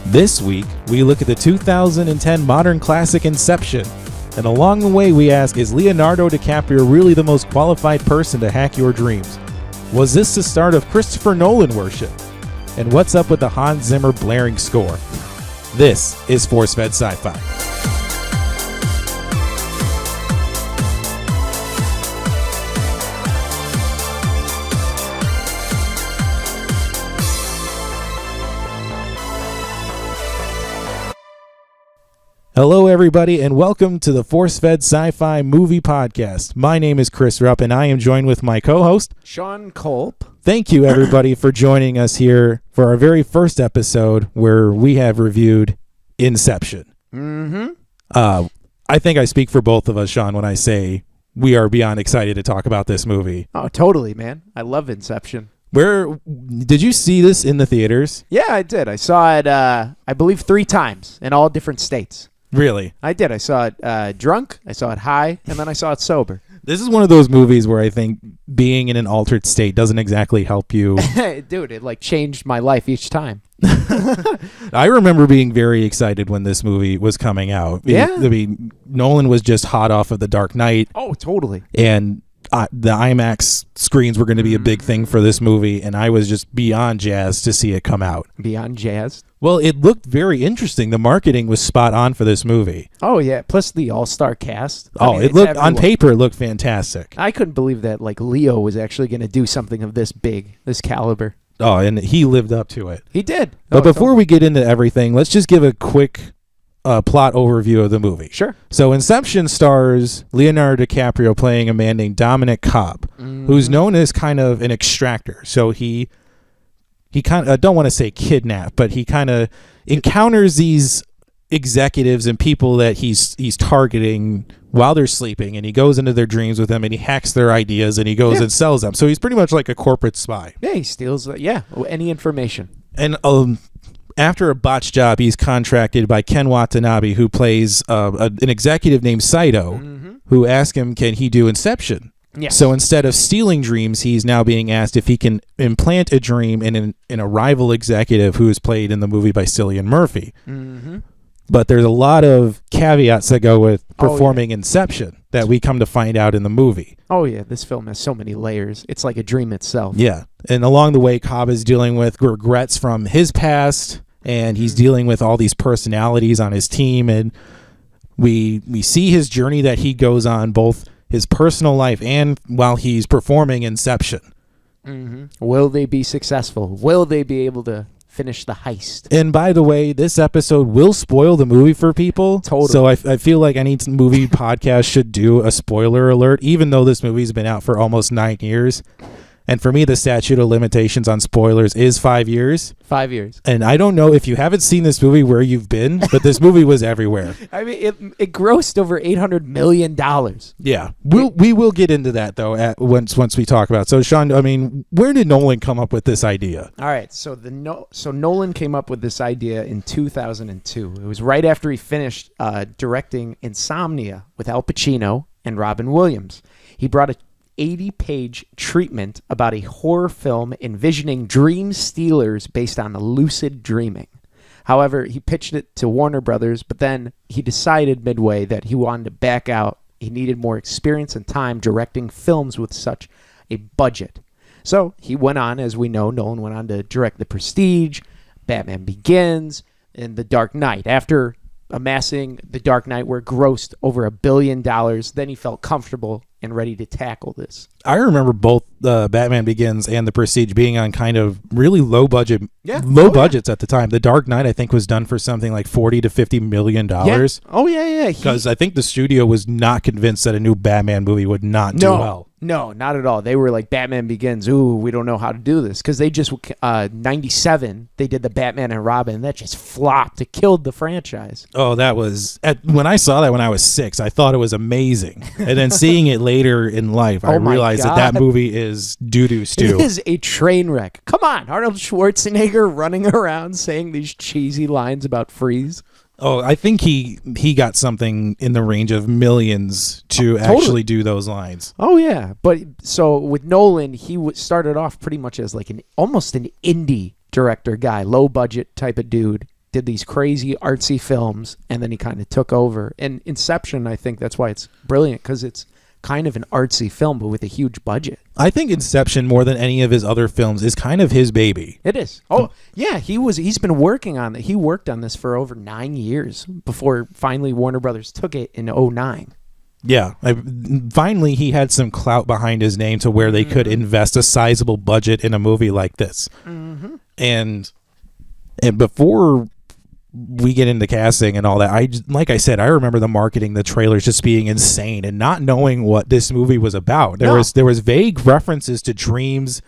This week, we look at the 2010 modern classic Inception. And along the way, we ask, is Leonardo DiCaprio really the most qualified person to hack your dreams? Was this the start of Christopher Nolan worship? And what's up with the Hans Zimmer blaring score? This is Force Fed Sci-Fi. Hello, everybody, and welcome to the Force Fed Sci-Fi Movie Podcast. My name is Chris Rupp, and I am joined with my co-host, Sean Culp. Thank you, everybody, for joining us here for our very first episode where we have reviewed Inception. I think I speak for both of us, Sean, when I say we are beyond excited to talk about this movie. Oh, totally, man. I love Inception. Where did you see this in the theaters? Yeah, I did. I saw it, I believe, 3 times in all different states. Really? I did. I saw it drunk, I saw it high, and then I saw it sober. This is one of those movies where I think being in an altered state doesn't exactly help you. Dude, it changed my life each time. I remember being very excited when this movie was coming out. Yeah? I mean, Nolan was just hot off of The Dark Knight. Oh, totally. And the IMAX screens were going to be a big thing for this movie, and I was just beyond jazzed to see it come out. Beyond jazzed? Well, it looked very interesting. The marketing was spot on for this movie. Oh, yeah. Plus the all-star cast. It looked, on paper, it looked fantastic. I couldn't believe that, Leo was actually going to do something of this big, this caliber. Oh, and he lived up to it. He did. But before we get into everything, let's just give a quick plot overview of the movie. Sure. So Inception stars Leonardo DiCaprio playing a man named Dominic Cobb, who's known as kind of an extractor. So he kind of, I don't want to say kidnap, but he kind of encounters these executives and people that he's targeting while they're sleeping, and he goes into their dreams with them, and he hacks their ideas, and he goes and sells them. So he's pretty much like a corporate spy. Yeah, he steals, any information. And after a botched job, he's contracted by Ken Watanabe, who plays an executive named Saito, who asks him, can he do Inception? Yes. So instead of stealing dreams, he's now being asked if he can implant a dream in a rival executive who is played in the movie by Cillian Murphy. But there's a lot of caveats that go with performing Inception that we come to find out in the movie. Oh, yeah. This film has so many layers. It's like a dream itself. Yeah. And along the way, Cobb is dealing with regrets from his past, and he's dealing with all these personalities on his team. And we see his journey that he goes on, both his personal life and while he's performing Inception. Will they be successful? Will they be able to finish the heist? And by the way, this episode will spoil the movie for people. Totally. So I feel like any movie podcast should do a spoiler alert, even though this movie's been out for almost 9 years. And for me, the statute of limitations on spoilers is 5 years. 5 years. And I don't know if you haven't seen this movie where you've been, but this movie was everywhere. I mean, it grossed over $800 million. Yeah. We will get into that, though, once we talk about it. So, Sean, I mean, where did Nolan come up with this idea? All right. So Nolan came up with this idea in 2002. It was right after he finished directing Insomnia with Al Pacino and Robin Williams. He brought a 80-page treatment about a horror film envisioning dream stealers based on lucid dreaming. However, he pitched it to Warner Brothers, but then he decided midway that he wanted to back out. He needed more experience and time directing films with such a budget. So he went on, as we know, Nolan went on to direct The Prestige, Batman Begins, and The Dark Knight. After amassing The Dark Knight, where it grossed over $1 billion, then he felt comfortable and ready to tackle this. I remember both Batman Begins and The Prestige being on kind of really low budgets at the time. The Dark Knight, I think, was done for something like $40 to $50 million. Yeah. Oh, yeah. Because I think the studio was not convinced that a new Batman movie would not do well. No, not at all. They were like, Batman Begins, ooh, we don't know how to do this. Because they just, 97, they did the Batman and Robin, and that just flopped. It killed the franchise. Oh, that was, when I saw that when I was 6, I thought it was amazing. And then seeing it later in life, I realized that movie is doo-doo stew. It is a train wreck. Come on, Arnold Schwarzenegger running around saying these cheesy lines about freeze. Oh, I think he got something in the range of millions to actually do those lines. Oh, yeah. But so with Nolan, he started off pretty much as like almost an indie director guy, low budget type of dude. did these crazy artsy films, and then he kind of took over. And Inception, I think that's why it's brilliant, because it's kind of an artsy film, but with a huge budget. I think Inception, more than any of his other films, is kind of his baby. It is. Oh, yeah, he's been working on it. He worked on this for over 9 years before finally Warner Brothers took it in 2009. Yeah. Finally, he had some clout behind his name to where they could invest a sizable budget in a movie like this. Mm-hmm. And before we get into casting and all that, like I said, I remember the marketing, the trailers just being insane and not knowing what this movie was about. There was vague references to dreams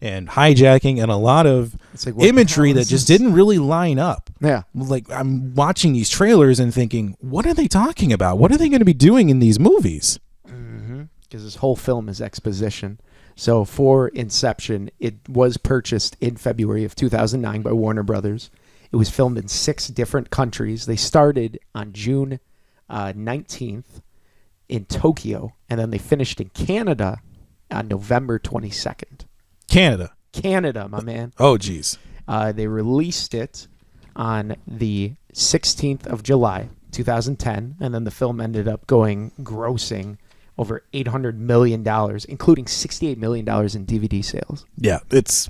and hijacking and a lot of imagery that just didn't really line up. Yeah. Like, I'm watching these trailers and thinking, what are they talking about? What are they going to be doing in these movies? Because this whole film is exposition. So for Inception, it was purchased in February of 2009 by Warner Brothers. It was filmed in 6 different countries. They started on June 19th in Tokyo, and then they finished in Canada on November 22nd. Canada, my man. Oh, geez. They released it on the 16th of July, 2010, and then the film ended up grossing over $800 million, including $68 million in DVD sales. Yeah,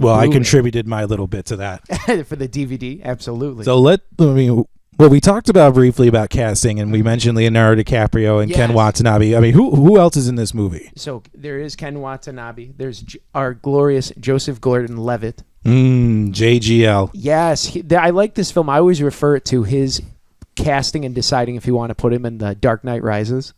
I contributed my little bit to that. For the DVD, absolutely. So we talked about briefly about casting, and we mentioned Leonardo DiCaprio and Ken Watanabe. I mean, who else is in this movie? So there is Ken Watanabe. There's our glorious Joseph Gordon-Levitt. JGL. Yes, I like this film. I always refer it to his casting and deciding if you want to put him in the Dark Knight Rises,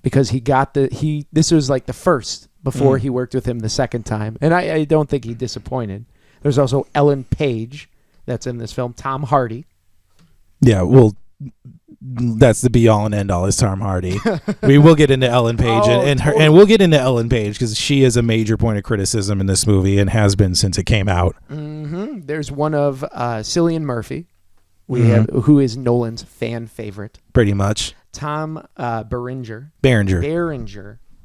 because this was like the first before he worked with him the second time, and I don't think he disappointed. There's also Ellen Page that's in this film. Tom Hardy. Yeah, well, that's the be all and end all is Tom Hardy. We will get into Ellen Page and we'll get into Ellen Page because she is a major point of criticism in this movie and has been since it came out. There's one of Cillian Murphy, who is Nolan's fan favorite, pretty much. Tom Berenger,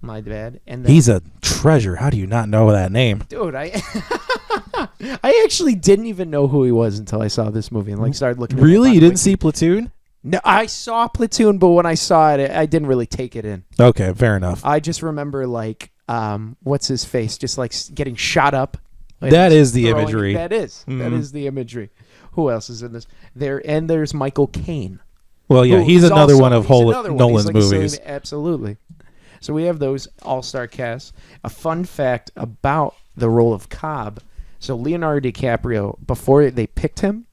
my bad. And then, he's a treasure. How do you not know that name, dude? I actually didn't even know who he was until I saw this movie and started looking. Really, you didn't see Platoon? No, I saw Platoon, but when I saw it, I didn't really take it in. Okay, fair enough. I just remember what's his face, just getting shot up. That is the imagery. That is the imagery. Who else is in this? There's Michael Caine. Well, yeah, he's another one of Nolan's movies. Absolutely. So we have those all-star casts. A fun fact about the role of Cobb. So Leonardo DiCaprio, before they picked him,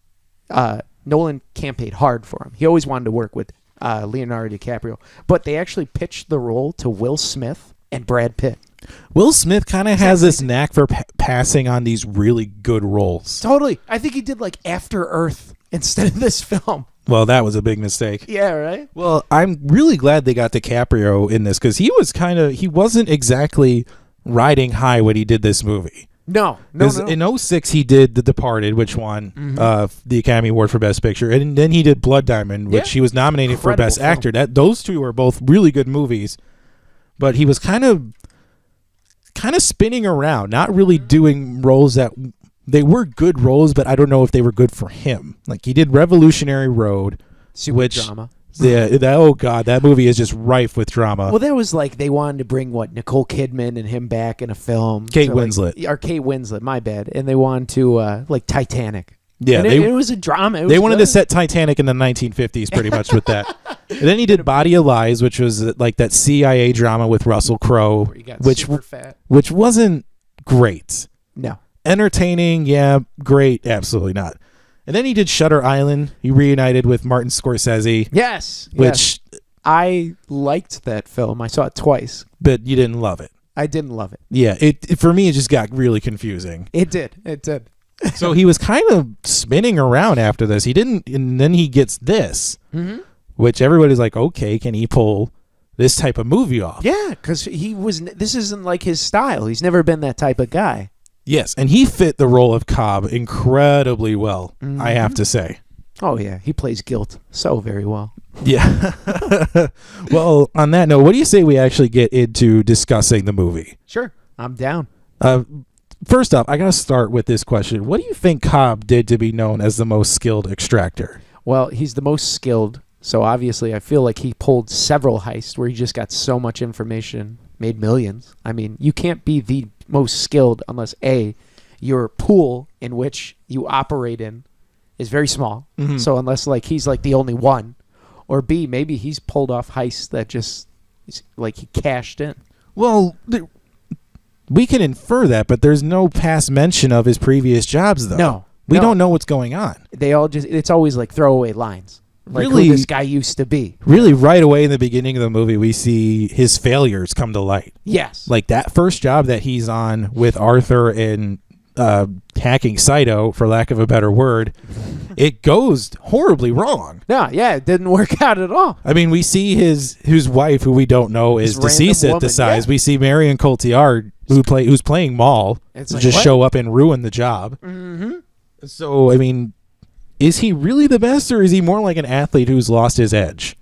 Nolan campaigned hard for him. He always wanted to work with Leonardo DiCaprio. But they actually pitched the role to Will Smith and Brad Pitt. Will Smith kind of has this knack for passing on these really good roles. Totally. I think he did After Earth instead of this film. Well, that was a big mistake. Yeah, right? Well, I'm really glad they got DiCaprio in this because he wasn't exactly riding high when he did this movie. No. In 2006, he did The Departed, which won the Academy Award for Best Picture. And then he did Blood Diamond, which he was nominated for Best Actor. Those two are both really good movies. But he was kind of spinning around, not really doing roles that... They were good roles, but I don't know if they were good for him. He did Revolutionary Road, drama. Yeah, that movie is just rife with drama. Well, that was they wanted to bring Nicole Kidman and him back in a film. Kate Winslet, my bad. And they wanted to Titanic. Yeah, and it was a drama. They wanted to set Titanic in the 1950s, pretty much with that. And then he did Body of Lies, which was that CIA drama with Russell Crowe, which wasn't great. No. Entertaining, yeah, great, absolutely not. And then he did Shutter Island. He reunited with Martin Scorsese. Yes. Which I liked that film. I saw it twice. But you didn't love it. I didn't love it. Yeah, it for me, it just got really confusing. It did. So he was kind of spinning around after this. And then he gets this, which everybody's like, okay, can he pull this type of movie off? Yeah, because this isn't his style. He's never been that type of guy. Yes, and he fit the role of Cobb incredibly well, I have to say. Oh, yeah. He plays guilt so very well. Yeah. Well, on that note, what do you say we actually get into discussing the movie? Sure. I'm down. First off, I got to start with this question. What do you think Cobb did to be known as the most skilled extractor? Well, he's the most skilled, so obviously I feel like he pulled several heists where he just got so much information, made millions. I mean, you can't be the most skilled unless A, your pool in which you operate in is very small. Mhm. So unless like he's like the only one, or B, maybe he's pulled off heists that just like he cashed in. Well, we can infer that, but there's no past mention of his previous jobs, though. No. We don't know what's going on. They all just, it's always like throwaway lines. Like Really- who this guy used to be. Really, right away in the beginning of the movie, we see his failures come to light. Yes. Like that first job that he's on with Arthur and hacking Saito, for lack of a better word, it goes horribly wrong. No, yeah, it didn't work out at all. I mean, we see his wife, who we don't know is This deceased random at the woman, size. yeah. We see Marion Cotillard, who's playing Maul, It's like, just what? show up and ruin the job. Mm-hmm. So, I mean, is he really the best, or is he more like an athlete who's lost his edge?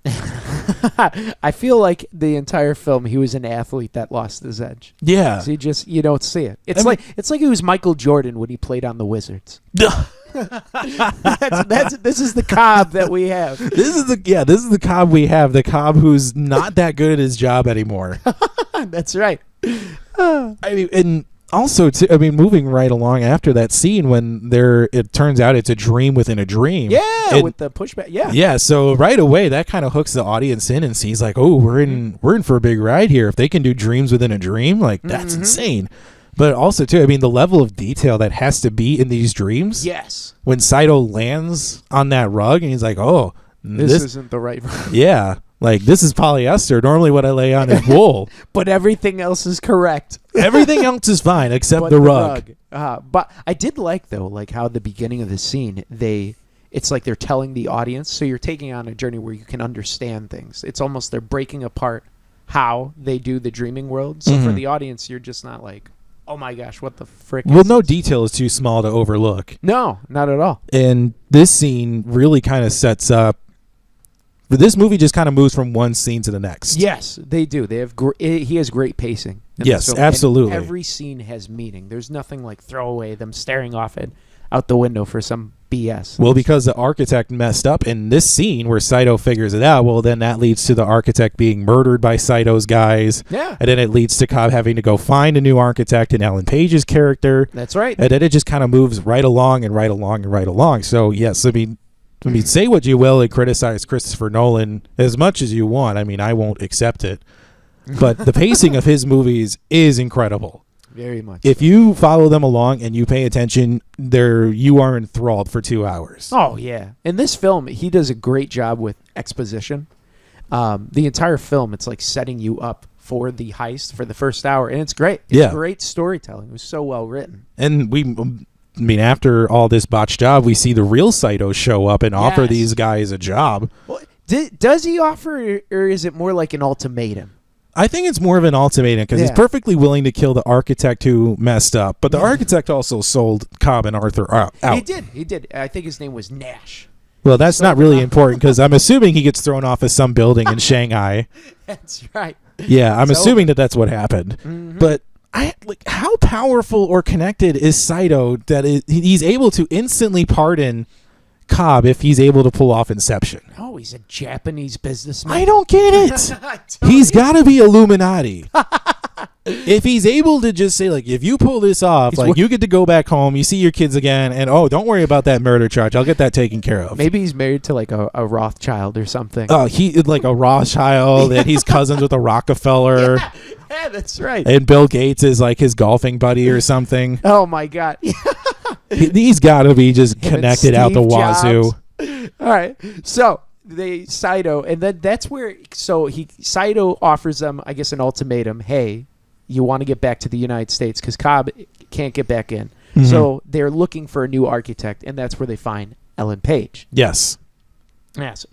I feel like the entire film he was an athlete that lost his edge. Yeah. So you don't see it. It's I mean- like he was Michael Jordan when he played on the Wizards. This is the Cobb that we have. This is the Cobb we have. The Cobb who's not that good at his job anymore. That's right. I mean, and also, moving right along after that scene when it turns out it's a dream within a dream. Yeah, And- with the pushback. Yeah. Yeah, so right away that kind of hooks the audience in and sees like, oh, we're in for a big ride here. If they can do dreams within a dream, like that's insane. But also too, I mean, the level of detail that has to be in these dreams. Yes. When Saito lands on that rug and he's like, oh, This isn't the right rug. yeah, like this is polyester. Normally what I lay on is wool. But everything else is correct. Everything else is fine except But the rug. But I did like though, like how the beginning of the scene, it's like they're telling the audience, so you're taking on a journey where you can understand things. It's almost they're breaking apart how they do the dreaming world. So for Mhm. the audience, you're just not like, oh my gosh, what the frick? Well, is no this? detail is too small to overlook. No, not at all. And this scene really kind of sets up. This movie just kind of moves from one scene to the next. Yes, they do. They have. He has great pacing. in Yes, this film, and absolutely. every scene has meaning. There's nothing like throwaway them staring off out the window for some BS. Well, because the architect messed up in this scene where Saito figures it out, well, then that leads to the architect being murdered by Saito's guys. Yeah, And then it leads to Cobb having to go find a new architect in Ellen Page's character. that's right. And then it just kind of moves right along and right along and right along. So, yes, I mean, say what you will and criticize Christopher Nolan as much as you want. I mean, I won't accept it. But the pacing of his movies is incredible. Very much. If you follow them along and you pay attention, you are enthralled for 2 hours. Oh yeah, in this film, he does a great job with exposition. The entire film, it's like setting you up for the heist for the first hour, and it's great. It's Yeah. great storytelling. It was so well written. And after all this botched job, we see the real Saito show up and offer Yes. these guys a job. Well, does he offer, or is it more like an ultimatum? I think it's more of an ultimatum because he's Yeah. perfectly willing to kill the architect who messed up. But the architect also sold Cobb and Arthur out. He did. I think his name was Nash. Well, that's not really important because I'm assuming he gets thrown off of some building in Shanghai. That's right. Yeah, I'm It's assuming that's what happened. Mhm. But how powerful or connected is Saito that he's able to instantly pardon Cobb if he's able to pull off Inception? Oh, he's a Japanese businessman. I don't get it. He's got to be Illuminati. If he's able to just say, like, if you pull this off, like, you get to go back home, you see your kids again, and, oh, don't worry about that murder charge. I'll get that taken care of. Maybe he's married to like a Rothschild or something. Oh, he like a Rothschild, and he's cousins with a Rockefeller, Yeah, that's right. and Bill Gates is like his golfing buddy or something. Oh my God. He's got to be just Him and connected out the Steve wazoo. Jobs. All right. So Saito, and then that's where Saito offers them, I guess, an ultimatum. Hey, you want to get back to the United States because Cobb can't get back in. Mhm. So they're looking for a new architect, and that's where they find Ellen Page. Yes. Yes,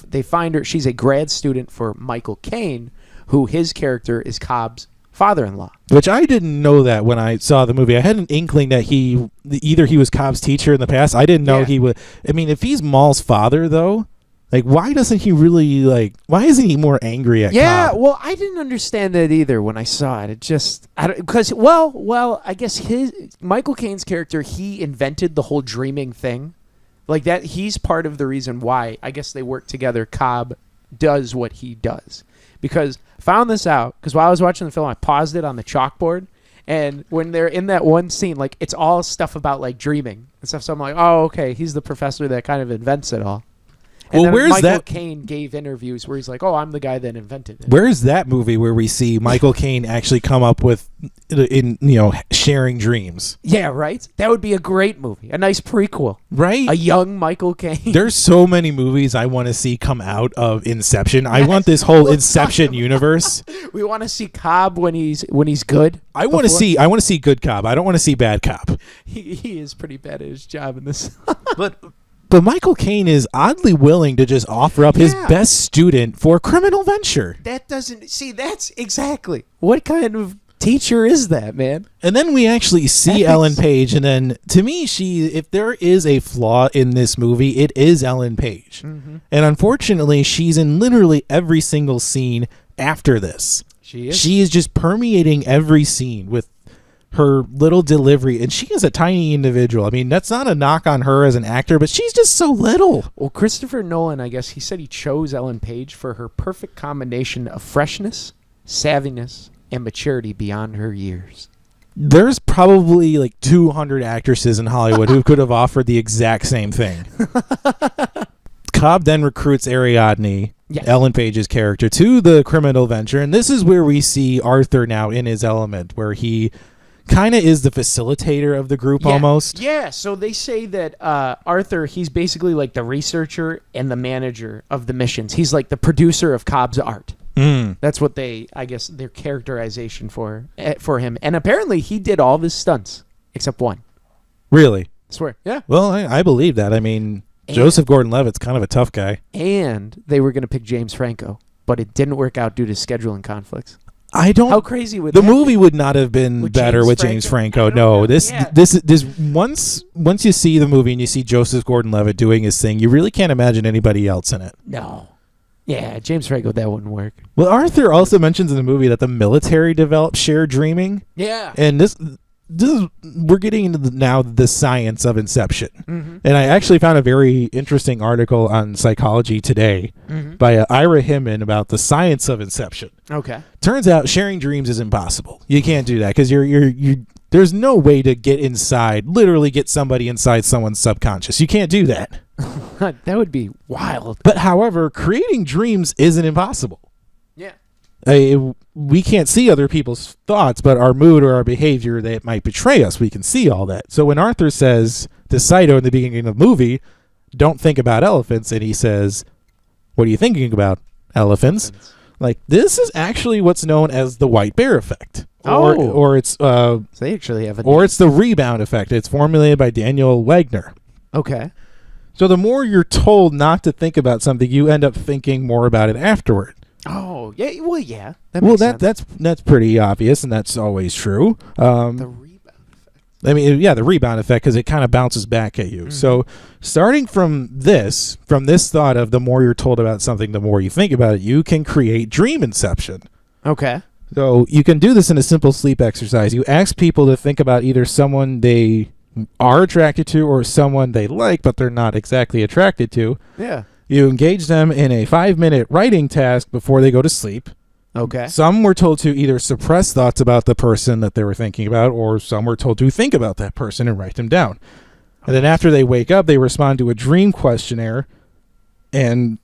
they find her. She's a grad student for Michael Caine, who his character is Cobb's father-in-law. Which I didn't know that when I saw the movie. I had an inkling that either he was Cobb's teacher in the past. I didn't know Yeah. he would. I mean, if he's Maul's father, though, like, why doesn't he really, why isn't he more angry at Yeah, Cobb? well, I didn't understand that either when I saw it. It just, because, I guess Michael Caine's character, he invented the whole dreaming thing. Like that, he's part of the reason why I guess they work together. Cobb does what he does because I found this out because while I was watching the film, I paused it on the chalkboard, and when they're in that one scene, like it's all stuff about like dreaming and stuff. So I'm like, oh, okay, he's the professor that kind of invents it all. And Well, where's Michael that? Caine gave interviews where he's like, "Oh, I'm the guy that invented it." Where's that movie where we see Michael Caine actually come up with, sharing dreams? Yeah, right. That would be a great movie, a nice prequel. Right? A young Michael Caine. There's so many movies I want to see come out of Inception. I want this whole Inception universe. We want to see Cobb when he's good. I want to see good cop. I don't want to see bad cop. He is pretty bad at his job in this. But Michael Caine is oddly willing to just offer up his best student for a criminal venture. That doesn't see. That's exactly what kind of teacher is that, man? And then we actually see Ellen Page, and then to me, if there is a flaw in this movie, it is Ellen Page. Mm-hmm. And unfortunately, she's in literally every single scene after this. She is. She is just permeating every scene with her little delivery, and she is a tiny individual. I mean, that's not a knock on her as an actor, but she's just so little. Well, Christopher Nolan, I guess he said he chose Ellen Page for her perfect combination of freshness, savviness, and maturity beyond her years. There's probably like 200 actresses in Hollywood who could have offered the exact same thing. Cobb then recruits Ariadne, Ellen Page's character, to the criminal venture, and this is where we see Arthur now in his element, where he kind of is the facilitator of the group almost. Yeah, so they say that Arthur, he's basically like the researcher and the manager of the missions. He's like the producer of Cobb's art. That's what I guess, their characterization for him. And apparently he did all of his stunts except one. Really? I swear. Yeah. Well, I believe that. I mean, Joseph Gordon-Levitt's kind of a tough guy. And they were going to pick James Franco, but it didn't work out due to scheduling conflicts. How crazy would the that movie be? would not have been better with James Franco. No, this once you see the movie and you see Joseph Gordon-Levitt doing his thing, you really can't imagine anybody else in it. No. Yeah, James Franco, that wouldn't work. Well, Arthur also mentions in the movie that the military developed shared dreaming. Yeah. And this is, we're getting into now the science of Inception. Mm-hmm. And I actually found a very interesting article on Psychology Today by Ira Hyman about the science of Inception. Okay. Turns out sharing dreams is impossible. You can't do that because there's no way to literally get somebody inside someone's subconscious. You can't do that. That would be wild. But however, creating dreams isn't impossible. Yeah. We can't see other people's thoughts, but our mood or our behavior that might betray us, we can see all that. So when Arthur says to Saito in the beginning of the movie, don't think about elephants, and he says, what are you thinking about? Elephants. Like, this is actually what's known as the white bear effect. Or it's so they actually have it's the rebound effect. It's formulated by Daniel Wagner. Okay. So the more you're told not to think about something, you end up thinking more about it afterward. Oh, yeah. Well, yeah. That makes sense. That's pretty obvious, and that's always true. The rebound effect. I mean, yeah, the rebound effect, because it kind of bounces back at you. Mm-hmm. So starting from this thought of the more you're told about something, the more you think about it, you can create dream inception. Okay. So you can do this in a simple sleep exercise. You ask people to think about either someone they are attracted to or someone they like, but they're not exactly attracted to. Yeah. You engage them in a 5-minute writing task before they go to sleep. Okay. Some were told to either suppress thoughts about the person that they were thinking about, or some were told to think about that person and write them down. And then after they wake up, they respond to a dream questionnaire. And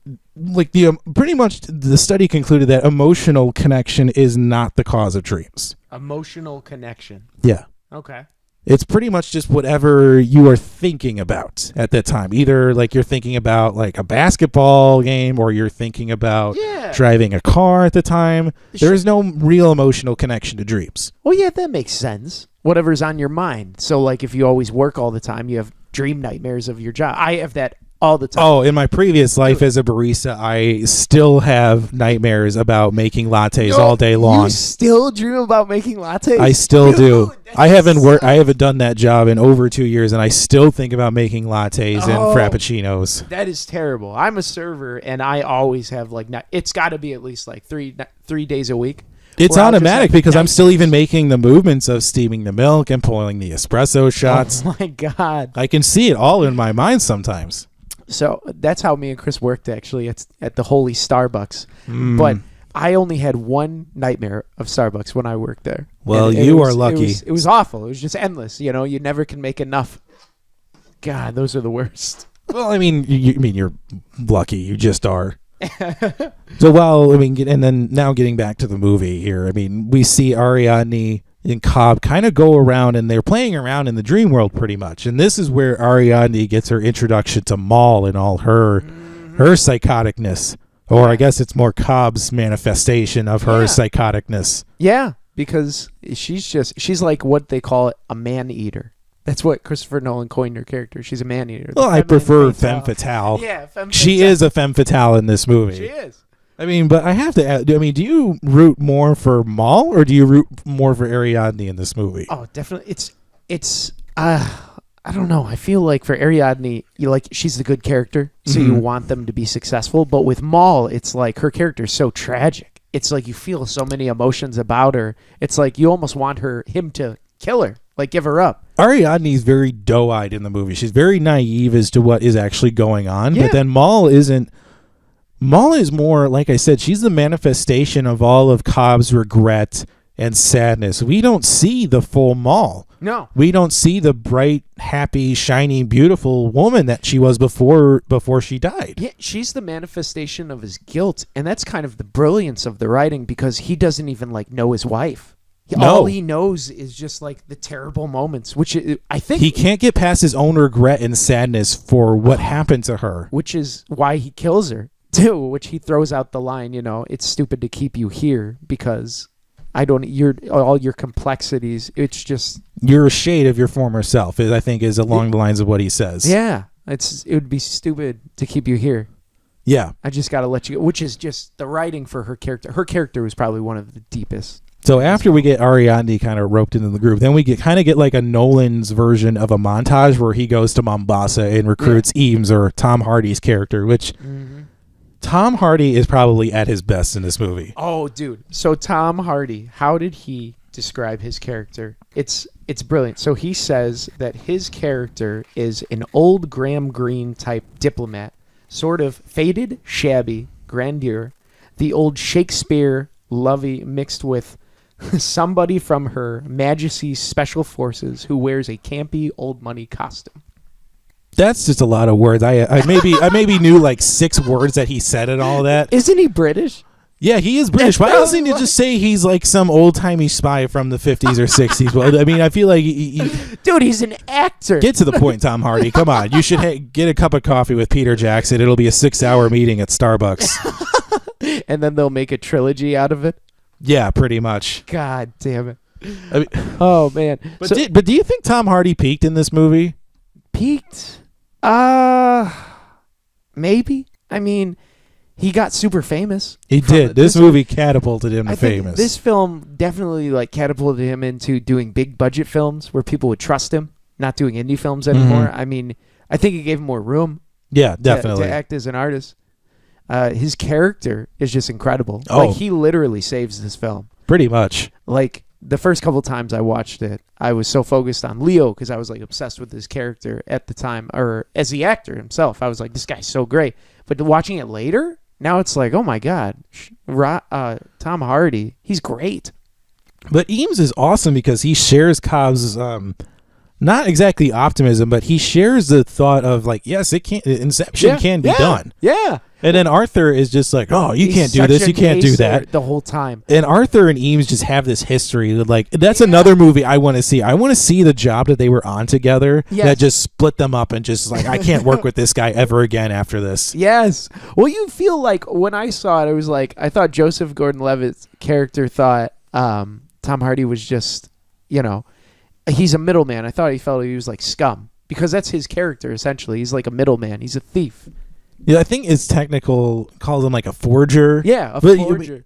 pretty much the study concluded that emotional connection is not the cause of dreams. Emotional connection. Yeah. Okay. It's pretty much just whatever you are thinking about at that time. Either like you're thinking about like a basketball game, or you're thinking about driving a car at the time. There is no real emotional connection to dreams. Well, yeah, that makes sense. Whatever's on your mind. So like if you always work all the time, you have dream nightmares of your job. I have that all the time. Oh, in my previous life as a barista, I still have nightmares about making lattes all day long. You still dream about making lattes? I still do. I haven't done that job in over 2 years, and I still think about making lattes and frappuccinos. That is terrible. I'm a server, and I always have it's got to be at least like three days a week It's where I'll just automatic have because I'm still even nightmares. making the movements of steaming the milk and pulling the espresso shots. Oh my God. I can see it all in my mind sometimes. So that's how me and Chris worked actually at the Holy Starbucks. Mm. But I only had one nightmare of Starbucks when I worked there. Well, And you are lucky. It was awful. It was just endless. You know, you never can make enough. God, those are the worst. Well, I mean, you're lucky. You just are. So, well, I mean, and then now getting back to the movie here, I mean, we see Ariadne and Cobb kind of go around and they're playing around in the dream world pretty much. And this is where Ariadne gets her introduction to Maul and all her psychoticness. Or I guess it's more Cobb's manifestation of her psychoticness. Yeah, because she's like what they call a man eater. That's what Christopher Nolan coined her character. She's a man eater. Well, I prefer femme fatale. Yeah, femme She fatale. is a femme fatale in this movie. She is. I mean, but I have to ask, I mean, do you root more for Maul or do you root more for Ariadne in this movie? Oh, definitely. It's I don't know. I feel like for Ariadne, she's the good character, so you want them to be successful. But with Maul, it's like her character is so tragic. It's like you feel so many emotions about her. It's like you almost want him to kill her, like give her up. Ariadne's very doe-eyed in the movie. She's very naive as to what is actually going on. Yeah. But then Maul isn't. Maul is more, like I said, she's the manifestation of all of Cobb's regret and sadness. We don't see the full Maul. No. We don't see the bright, happy, shiny, beautiful woman that she was before she died. Yeah, she's the manifestation of his guilt, and that's kind of the brilliance of the writing because he doesn't even know his wife. No. All he knows is just the terrible moments, which I think He can't get past his own regret and sadness for what happened to her. which is why he kills her too. Which he throws out the line, it's stupid to keep you here because all your complexities. It's just You're a shade of your former self, I think, is along the lines of what he says. yeah. It would be stupid to keep you here. Yeah. I just got to let you go, which is just the writing for her character. Her character was probably one of the deepest. So after we get Ariadne kind of roped into the group, then we get like a Nolan's version of a montage where he goes to Mombasa and recruits Eames, or Tom Hardy's character, which Tom Hardy is probably at his best in this movie. Oh, dude. So Tom Hardy, how did he describe his character? It's brilliant. So he says that his character is an old Graham Greene type diplomat, sort of faded, shabby, grandeur, the old Shakespeare lovey mixed with somebody from Her Majesty's Special Forces who wears a campy old money costume. That's just a lot of words. I maybe knew like 6 words that he said and all that. Isn't he British? Yeah, he is British. Why doesn't he just say he's like some old-timey spy from the 50s or 60s? Well, I mean, I feel like... Dude, he's an actor. Get to the point, Tom Hardy. Come on. You should get a cup of coffee with Peter Jackson. It'll be a 6-hour meeting at Starbucks. And then they'll make a trilogy out of it. Yeah, pretty much. God damn it. I mean, Oh, man. but, So- but do you think Tom Hardy peaked in this movie? Peaked? Maybe. I mean, he got super famous. He did. This movie catapulted him to I think famous. this film definitely catapulted him into doing big budget films where people would trust him, not doing indie films anymore. I mean, I think it gave him more room Yeah, definitely. to act as an artist. His character is just incredible. Oh. He literally saves this film. Pretty much. The first couple times I watched it, I was so focused on Leo because I was obsessed with his character at the time, or as the actor himself. I was like, this guy's so great. But watching it later, now it's like, oh my God, Tom Hardy, he's great. But Eames is awesome because he shares Cobb's not exactly optimism, but he shares the thought of yes, Inception can be done. Yeah. And then Arthur is just like, oh, you He's can't do such this, a you can't do naysayer that. the whole time. And Arthur and Eames just have this history. That's another movie I want to see. I want to see the job that they were on together that just split them up and just I can't work with this guy ever again after this. Yes. Well, you feel like when I saw it, it was I thought Joseph Gordon-Levitt's character thought Tom Hardy was just, he's a middleman. I thought he felt he was scum because that's his character essentially. He's like a middleman. He's a thief. Yeah, I think it's technical calls him a forger. Yeah, a But forger.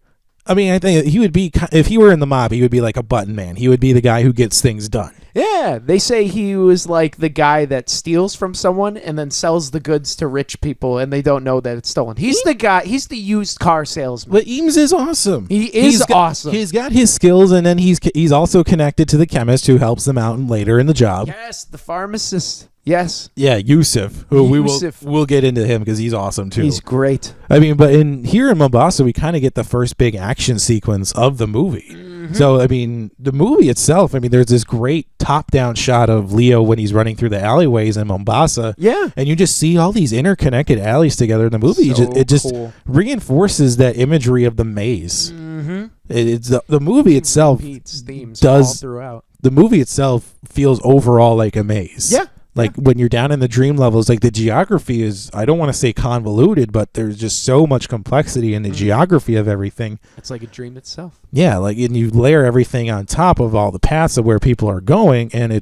I mean, I think he would be, if he were in the mob, he would be like a button man. He would be the guy who gets things done. Yeah, they say he was like the guy that steals from someone and then sells the goods to rich people, and they don't know that it's stolen. He's the guy. He's the used car salesman. But Eames is awesome. He's awesome. He's got his skills, and then he's also connected to the chemist who helps them out later in the job. Yes, the pharmacist. Yes. Yeah, Yusuf, who we'll get into him because he's awesome too. He's great. I mean, but here in Mombasa, we kind of get the first big action sequence of the movie. Mm-hmm. So, I mean, the movie itself, I mean, there's this great top-down shot of Leo when he's running through the alleyways in Mombasa. Yeah. And you just see all these interconnected alleys together in the movie. It just reinforces that imagery of the maze. Mm-hmm. It's the movie itself themes all throughout. The movie itself feels overall like a maze. Yeah. Like when you're down in the dream levels, like the geography is, I don't want to say convoluted, but there's just so much complexity in the geography of everything. It's like a dream itself. Yeah, like, and you layer everything on top of all the paths of where people are going, and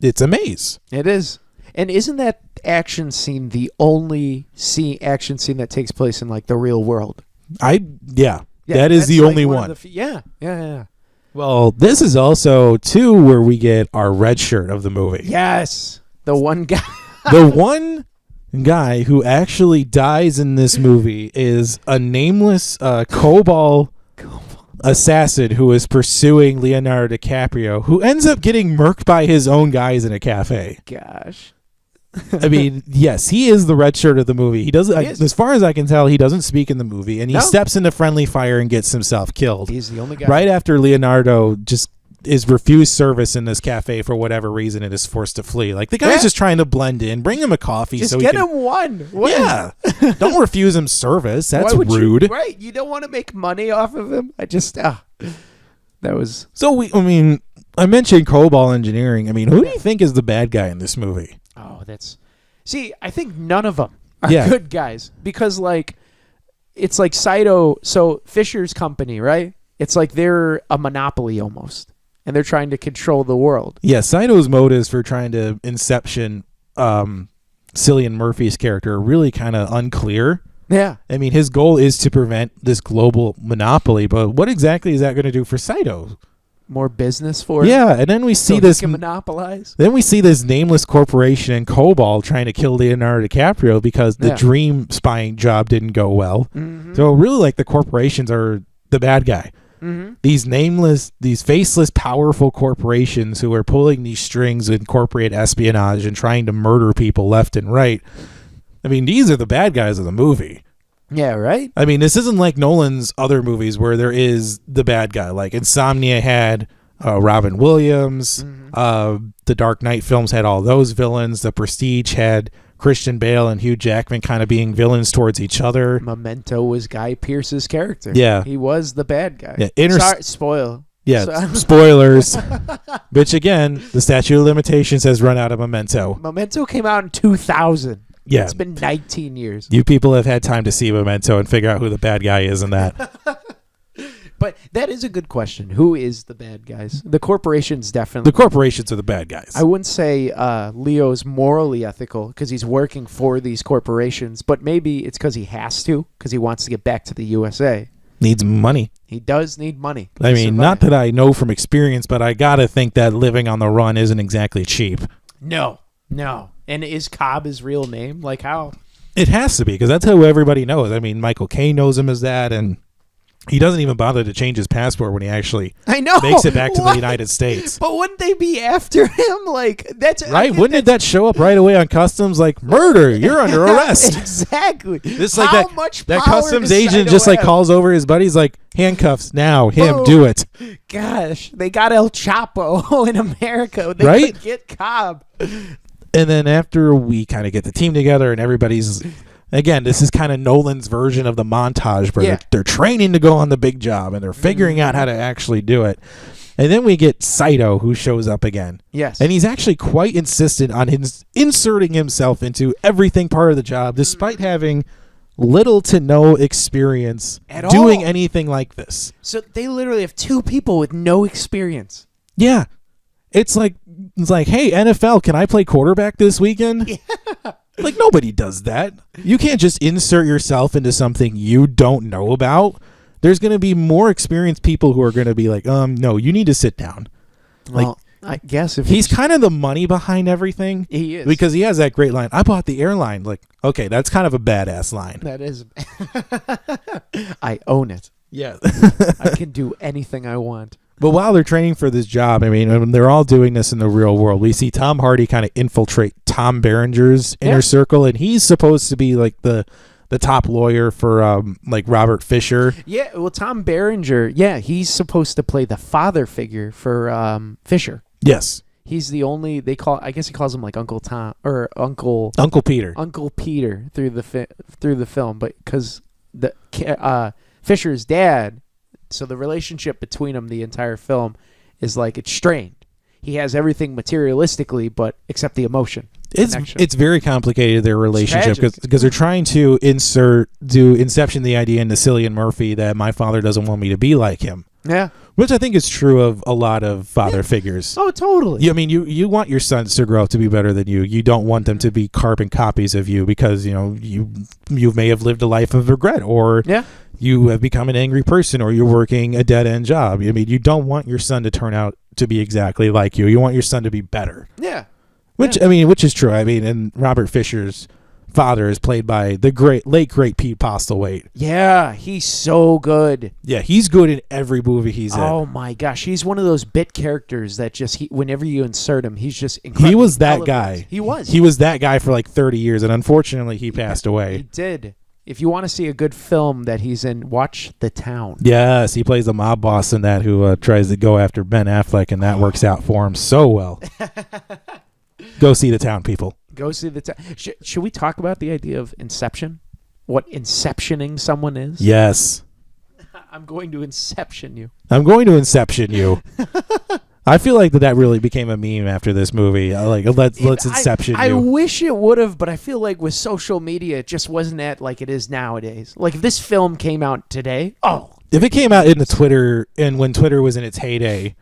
it's a maze. It is. And isn't that action scene the only action scene that takes place in like the real world? Yeah, that is the only one. Yeah. Well, this is also, too, where we get our red shirt of the movie. Yes. The one guy. The one guy who actually dies in this movie is a nameless COBOL assassin who is pursuing Leonardo DiCaprio, who ends up getting murked by his own guys in a cafe. Gosh. I mean, yes, he is the red shirt of the movie. He doesn't, as far as I can tell, he doesn't speak in the movie, and he steps into friendly fire and gets himself killed. He's the only guy. Right after Leonardo just is refused service in this cafe for whatever reason and is forced to flee. Like, the guy's just trying to blend in. Bring him a coffee. Just so get him one. Yeah. Don't refuse him service. That's rude. Right. You don't want to make money off of him. That was. So, I mentioned COBOL engineering. I mean, who do you think is the bad guy in this movie? Oh, I think none of them are good guys because, like, it's like Saito. So Fisher's company, right? It's like they're a monopoly almost, and they're trying to control the world. Yeah, Saito's motives for trying to Inception Cillian Murphy's character are really kind of unclear. Yeah. I mean, his goal is to prevent this global monopoly, but what exactly is that going to do for Saito? More business for him. Yeah, and then we see this can monopolize. Then we see this nameless corporation in COBOL trying to kill Leonardo DiCaprio because the dream spying job didn't go well. Mm-hmm. So really, like, the corporations are the bad guy. Mm-hmm. These faceless, powerful corporations who are pulling these strings in corporate espionage and trying to murder people left and right. I mean, these are the bad guys of the movie. Yeah, right? I mean, this isn't like Nolan's other movies where there is the bad guy. Like Insomnia had Robin Williams. Mm-hmm. The Dark Knight films had all those villains. The Prestige had Christian Bale and Hugh Jackman kind of being villains towards each other. Memento was Guy Pearce's character. Yeah. He was the bad guy. Yeah, Sorry, spoil. Yeah, spoilers. Which, again, the statute of limitations has run out of Memento. Memento came out in 2000. Yeah. It's been 19 years. You people have had time to see Memento and figure out who the bad guy is in that. But that is a good question. Who is the bad guys? The corporations definitely. The corporations are the bad guys. I wouldn't say Leo's morally ethical because he's working for these corporations, but maybe it's because he has to, because he wants to get back to the USA. Needs money. He does need money. I mean, not that I know from experience, but I got to think that living on the run isn't exactly cheap. No. And is Cobb his real name? Like, how? It has to be, because that's who everybody knows. I mean, Michael Caine knows him as that, and he doesn't even bother to change his passport when he actually makes it back to the United States. But wouldn't they be after him? Like, that's right. Wouldn't that show up right away on customs? Like, murder, you're under arrest. Exactly. This like that customs agent just like calls over his buddies, like, handcuffs now. Him, do it. Gosh, they got El Chapo in America. They could get Cobb. And then after we kind of get the team together and everybody's, again, this is kind of Nolan's version of the montage where they're training to go on the big job and they're figuring out how to actually do it. And then we get Saito, who shows up again. Yes. And he's actually quite insistent on inserting himself into everything part of the job, despite having little to no experience at doing anything like this. So they literally have two people with no experience. Yeah. It's like, hey, NFL, can I play quarterback this weekend? Yeah. Like, nobody does that. You can't just insert yourself into something you don't know about. there's going to be more experienced people who are going to be like, no, you need to sit down. Well, I guess if he's kind of the money behind everything. He is. Because he has that great line, I bought the airline. Like, okay, that's kind of a badass line. That is. I own it. Yeah. I can do anything I want. But while they're training for this job, I mean, when they're all doing this in the real world, we see Tom Hardy kind of infiltrate Tom Berenger's inner circle, and he's supposed to be like the top lawyer for like Robert Fisher. Yeah, well, Tom Berenger, he's supposed to play the father figure for Fisher. Yes. He's the only I guess he calls him like Uncle Tom or Uncle Peter. Uncle Peter through the film, but because the Fisher's dad, so the relationship between them the entire film is like it's strained. He has everything materialistically, but except the emotion. It's very complicated, their relationship, because they're trying to do Inception the idea into Cillian Murphy that my father doesn't want me to be like him. Yeah. Which I think is true of a lot of father figures. Oh, totally. I mean, you want your sons to grow up to be better than you. You don't want them to be carbon copies of you because, you may have lived a life of regret, or you have become an angry person, or you're working a dead-end job. I mean, you don't want your son to turn out to be exactly like you. You want your son to be better. Yeah. Which is true. I mean, and Robert Fisher's father is played by the late great Pete Postlethwaite. Yeah, he's so good. Yeah, he's good in every movie he's in. Oh my gosh, he's one of those bit characters that whenever you insert him, he's just incredible. He was that guy. He was that guy for like 30 years, and unfortunately, he passed away. He did. If you want to see a good film that he's in, watch The Town. Yes, he plays the mob boss in that who tries to go after Ben Affleck, and that works out for him so well. Go see The Town, people. Go see The Town. Should we talk about the idea of Inception? What inceptioning someone is? Yes. I'm going to Inception you. I feel like that really became a meme after this movie. Let's Inception you. I wish it would have, but I feel like with social media, it just wasn't at like it is nowadays. Like if this film came out today, if it came out in the Twitter and when Twitter was in its heyday,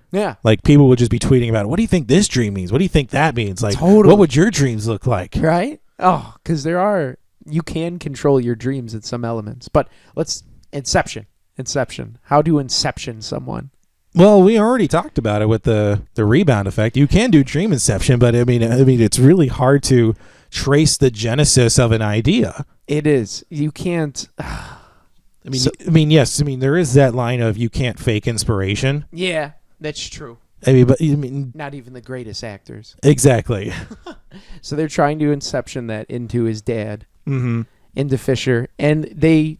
like people would just be tweeting about, what do you think this dream means? What do you think that means? Like, what would your dreams look like? Right? Oh, because you can control your dreams in some elements. But Inception. How do Inception someone? Well, we already talked about it with the rebound effect. You can do dream inception, but I mean, it's really hard to trace the genesis of an idea. It is. You can't. Yes. There is that line of you can't fake inspiration. Yeah, that's true. Not even the greatest actors. Exactly. So they're trying to Inception that into his dad, into Fisher, and they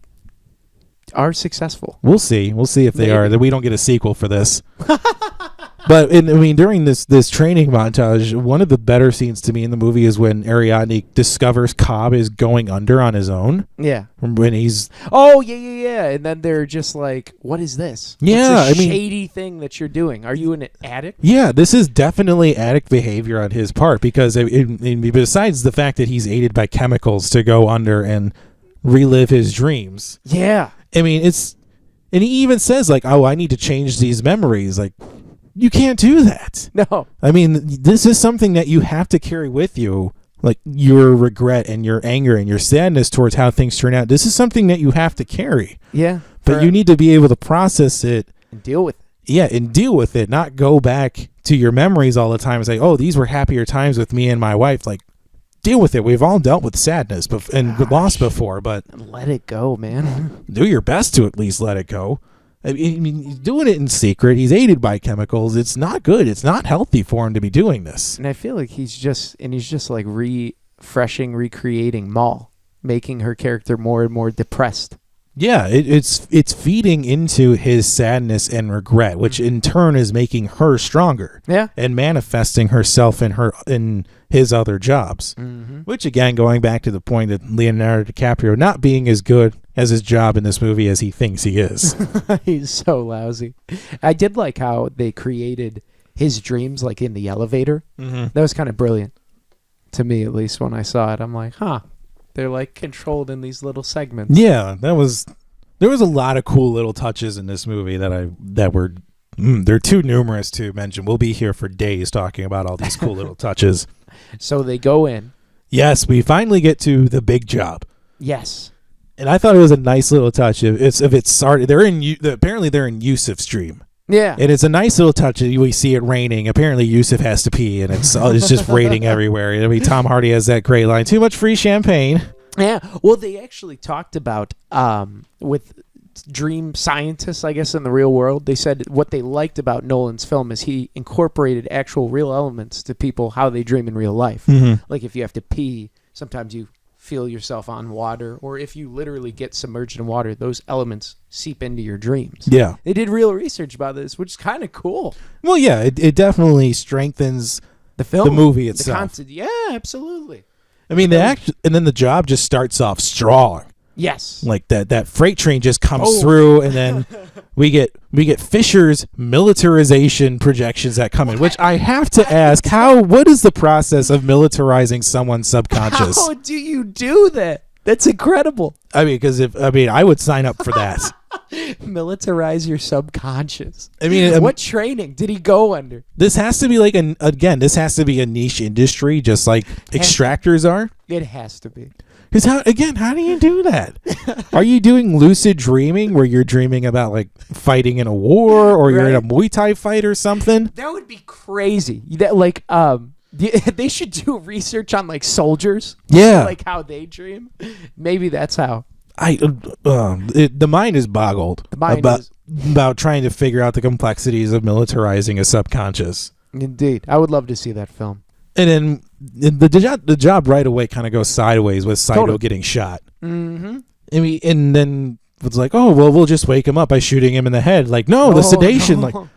are successful. We'll see if they are. That we don't get a sequel for this. But during this training montage, one of the better scenes to me in the movie is when Ariadne discovers Cobb is going under on his own. Yeah. When he's and then they're just like, "What is this? Yeah, what's this shady thing that you're doing? Are you an addict?" Yeah, this is definitely addict behavior on his part because besides the fact that he's aided by chemicals to go under and relive his dreams. Yeah. And he even says like, "Oh, I need to change these memories." Like, you can't do that. No. This is something that you have to carry with you, like your regret and your anger and your sadness towards how things turn out. This is something that you have to carry. Yeah. But you need to be able to process it and deal with it. Yeah, and deal with it, not go back to your memories all the time and say, "Oh, these were happier times with me and my wife." Like, deal with it. We've all dealt with sadness and loss before, but let it go, man. Do your best to at least let it go. He's doing it in secret. He's aided by chemicals. It's not good. It's not healthy for him to be doing this. And I feel like he's just like recreating Maul, making her character more and more depressed. Yeah, it's feeding into his sadness and regret, which in turn is making her stronger. Yeah, and manifesting herself in his other jobs. Mm-hmm. Which again, going back to the point that Leonardo DiCaprio not being as good as his job in this movie as he thinks he is. He's so lousy. I did like how they created his dreams like in the elevator. Mm-hmm. That was kind of brilliant to me, at least when I saw it. I'm like, they're like controlled in these little segments. Yeah, there was a lot of cool little touches in this movie that were they're too numerous to mention. We'll be here for days talking about all these cool little touches. So they go in. Yes, we finally get to the big job. Yes. And I thought it was a nice little touch. If it started, apparently they're in Yusuf's dream. Yeah. And it's a nice little touch. We see it raining. Apparently Yusuf has to pee, and it's just raining everywhere. I mean, Tom Hardy has that great line: "Too much free champagne." Yeah. Well, they actually talked about with dream scientists, I guess, in the real world. They said what they liked about Nolan's film is he incorporated actual real elements to people how they dream in real life. Mm-hmm. Like if you have to pee, sometimes you feel yourself on water, or if you literally get submerged in water, those elements seep into your dreams. Yeah. They did real research about this, which is kind of cool. Well, yeah, it definitely strengthens The film, the movie the itself. concept. Yeah, absolutely. I mean, and then the job just starts off strong. Yes. Like that freight train just comes Oh. through, and then we get Fisher's militarization projections that come in, which I have to ask, what is the process of militarizing someone's subconscious? How do you do that? That's incredible. I mean, because I would sign up for that. Militarize your subconscious. I mean, what training did he go under? This has to be this has to be a niche industry, just like extractors are. It has to be. Because how do you do that? Are you doing lucid dreaming where you're dreaming about like fighting in a war, or you're in a Muay Thai fight or something? That would be crazy. That they should do research on like soldiers. Yeah, like how they dream. Maybe that's how. The mind is boggled about trying to figure out the complexities of militarizing a subconscious. Indeed, I would love to see that film. And then the job right away kind of goes sideways with Saito getting shot. Mm-hmm. I mean, and then it's like, oh well, we'll just wake him up by shooting him in the head. Like, no, the sedation. No. Like,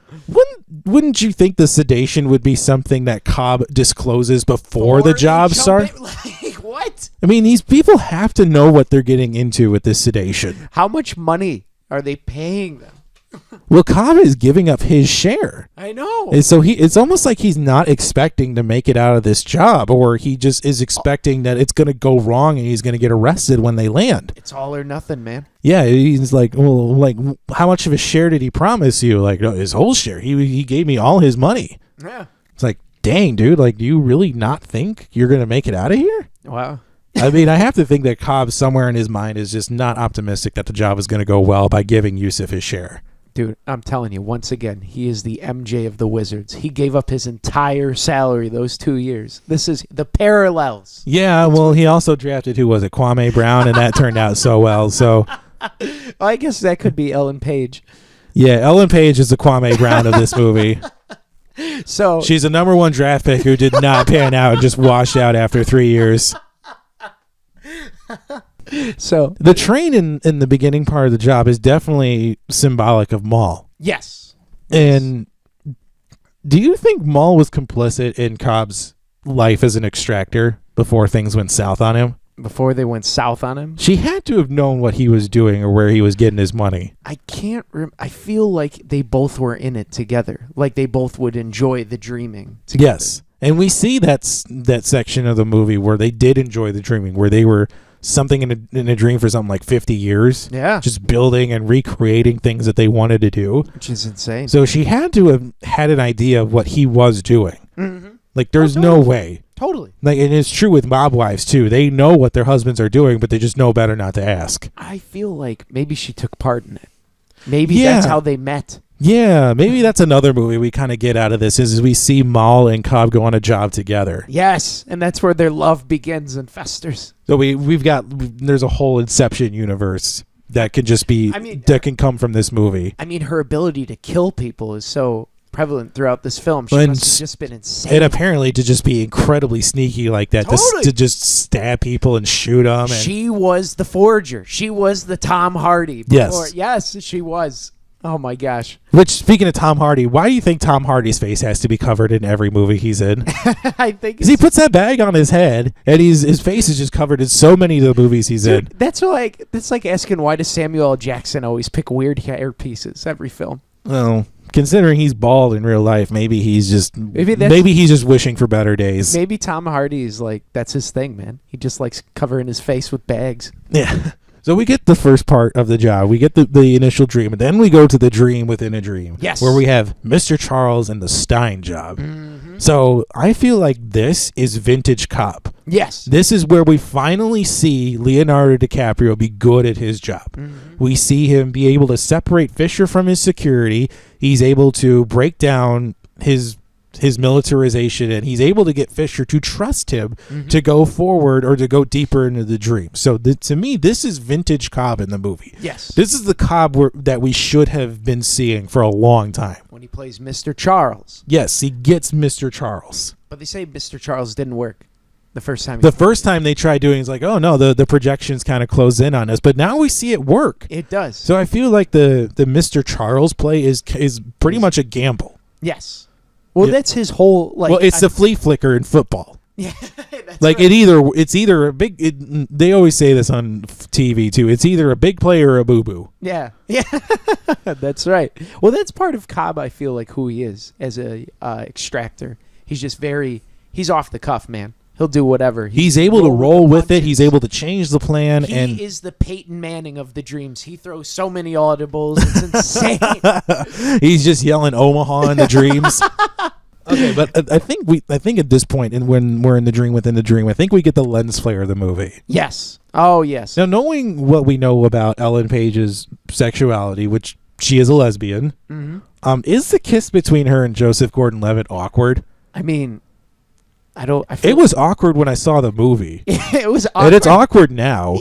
wouldn't you think the sedation would be something that Cobb discloses before the job starts? Like, what? I mean, these people have to know what they're getting into with this sedation. How much money are they paying them? Well, Cobb is giving up his share. I know. And so it's almost like he's not expecting to make it out of this job, or he just is expecting that it's going to go wrong and he's going to get arrested when they land. It's all or nothing, man. Yeah, he's like, well, like, how much of a share did he promise you? Like, no, his whole share. He gave me all his money. Yeah. It's like, dang, dude, like, do you really not think you're going to make it out of here? Wow. I mean, I have to think that Cobb somewhere in his mind is just not optimistic that the job is going to go well by giving Yusuf his share. Dude, I'm telling you, once again, he is the MJ of the Wizards. He gave up his entire salary those 2 years. This is the parallels. Yeah, well, he also drafted, who was it, Kwame Brown, and that turned out so well. So I guess that could be Ellen Page. Yeah, Ellen Page is the Kwame Brown of this movie. So she's a number one draft pick who did not pan out and just washed out after 3 years. So the train in the beginning part of the job is definitely symbolic of Maul. Yes. And do you think Maul was complicit in Cobb's life as an extractor before things went south on him? Before they went south on him? She had to have known what he was doing or where he was getting his money. I can't I feel like they both were in it together. Like they both would enjoy the dreaming together. Yes. And we see that section of the movie where they did enjoy the dreaming, where they were something in a dream for something like 50 years. Yeah. Just building and recreating things that they wanted to do. Which is insane. So she had to have had an idea of what he was doing. Mm-hmm. Like, there's no way. Totally. Like, and it's true with mob wives, too. They know what their husbands are doing, but they just know better not to ask. I feel like maybe she took part in it. Maybe that's how they met. Yeah, maybe that's another movie we kind of get out of this is we see Maul and Cobb go on a job together. Yes, and that's where their love begins and festers. So there's a whole Inception universe that can just be, that can come from this movie. I mean, her ability to kill people is so prevalent throughout this film. She must have just been insane. And apparently to just be incredibly sneaky like that, to just stab people and shoot them. She was the forger. She was the Tom Hardy. Yes. Yes, she was. Oh my gosh. Which, speaking of Tom Hardy, why do you think Tom Hardy's face has to be covered in every movie he's in? I think he puts that bag on his head, and his face is just covered in so many of the movies he's in. That's like asking why does Samuel L. Jackson always pick weird hair pieces every film? Well, considering he's bald in real life, maybe he's just wishing for better days. Maybe Tom Hardy's that's his thing, man. He just likes covering his face with bags. Yeah. So we get the first part of the job. We get the initial dream, and then we go to the dream within a dream. Yes. Where we have Mr. Charles and the Stein job. Mm-hmm. So I feel like this is vintage Cobb. Yes. This is where we finally see Leonardo DiCaprio be good at his job. Mm-hmm. We see him be able to separate Fisher from his security. He's able to break down his militarization, and he's able to get Fisher to trust him to go forward or to go deeper into the dream. So to me, this is vintage Cobb in the movie. Yes. This is the Cobb that we should have been seeing for a long time. When he plays Mr. Charles. Yes, he gets Mr. Charles. But they say Mr. Charles didn't work the first time. The first time they tried doing it, it's like, oh no, the projections kind of close in on us. But now we see it work. It does. So I feel like the Mr. Charles play is pretty much a gamble. Yes. Well, that's his whole it's the flea flicker in football. Yeah, that's like right. it's either a big. They always say this on TV too. It's either a big play or a boo boo. Yeah, that's right. Well, that's part of Cobb. I feel like who he is as a extractor. He's just he's off the cuff, man. He'll do whatever. He's able to roll with it. He's able to change the plan. He is the Peyton Manning of the dreams. He throws so many audibles. It's insane. He's just yelling Omaha in the dreams. Okay, but I think at this point, and when we're in the dream within the dream, I think we get the lens flare of the movie. Yes. Oh, yes. Now, knowing what we know about Ellen Page's sexuality, which she is a lesbian, is the kiss between her and Joseph Gordon-Levitt awkward? I mean, it was awkward when I saw the movie. It was awkward. And it's awkward now.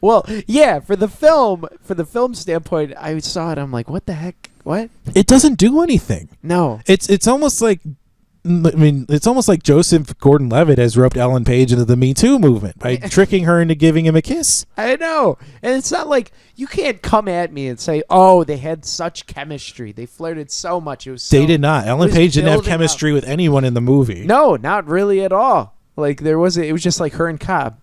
Well, yeah, for the film standpoint, I saw it. I'm like, what the heck? What? It doesn't do anything. No. It's almost like, it's almost like Joseph Gordon-Levitt has roped Ellen Page into the Me Too movement by tricking her into giving him a kiss. I know. And it's not like you can't come at me and say, oh, they had such chemistry. They flirted so much. They did not. Ellen Page didn't have chemistry with anyone in the movie. No, not really at all. Like it was just like her and Cobb.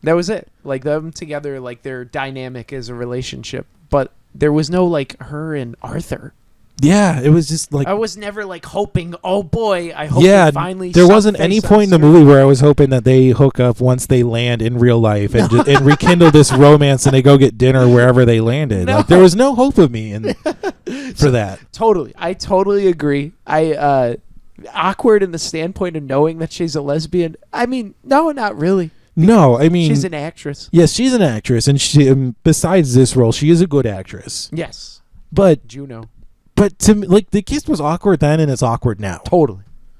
That was it. Like them together, like their dynamic as a relationship. But there was no like her and Arthur. Yeah, it was just like I was never like hoping. Oh boy, I hope they finally. There wasn't any point in the movie where I was hoping that they hook up once they land in real life and and rekindle this romance and they go get dinner wherever they landed. No. Like there was no hope of me for that. Totally, I totally agree. Awkward in the standpoint of knowing that she's a lesbian. I mean, no, not really. No, I mean she's an actress. Yes, she's an actress, and she besides this role, she is a good actress. Yes, but Juno. But to me, like the kiss was awkward then, and it's awkward now.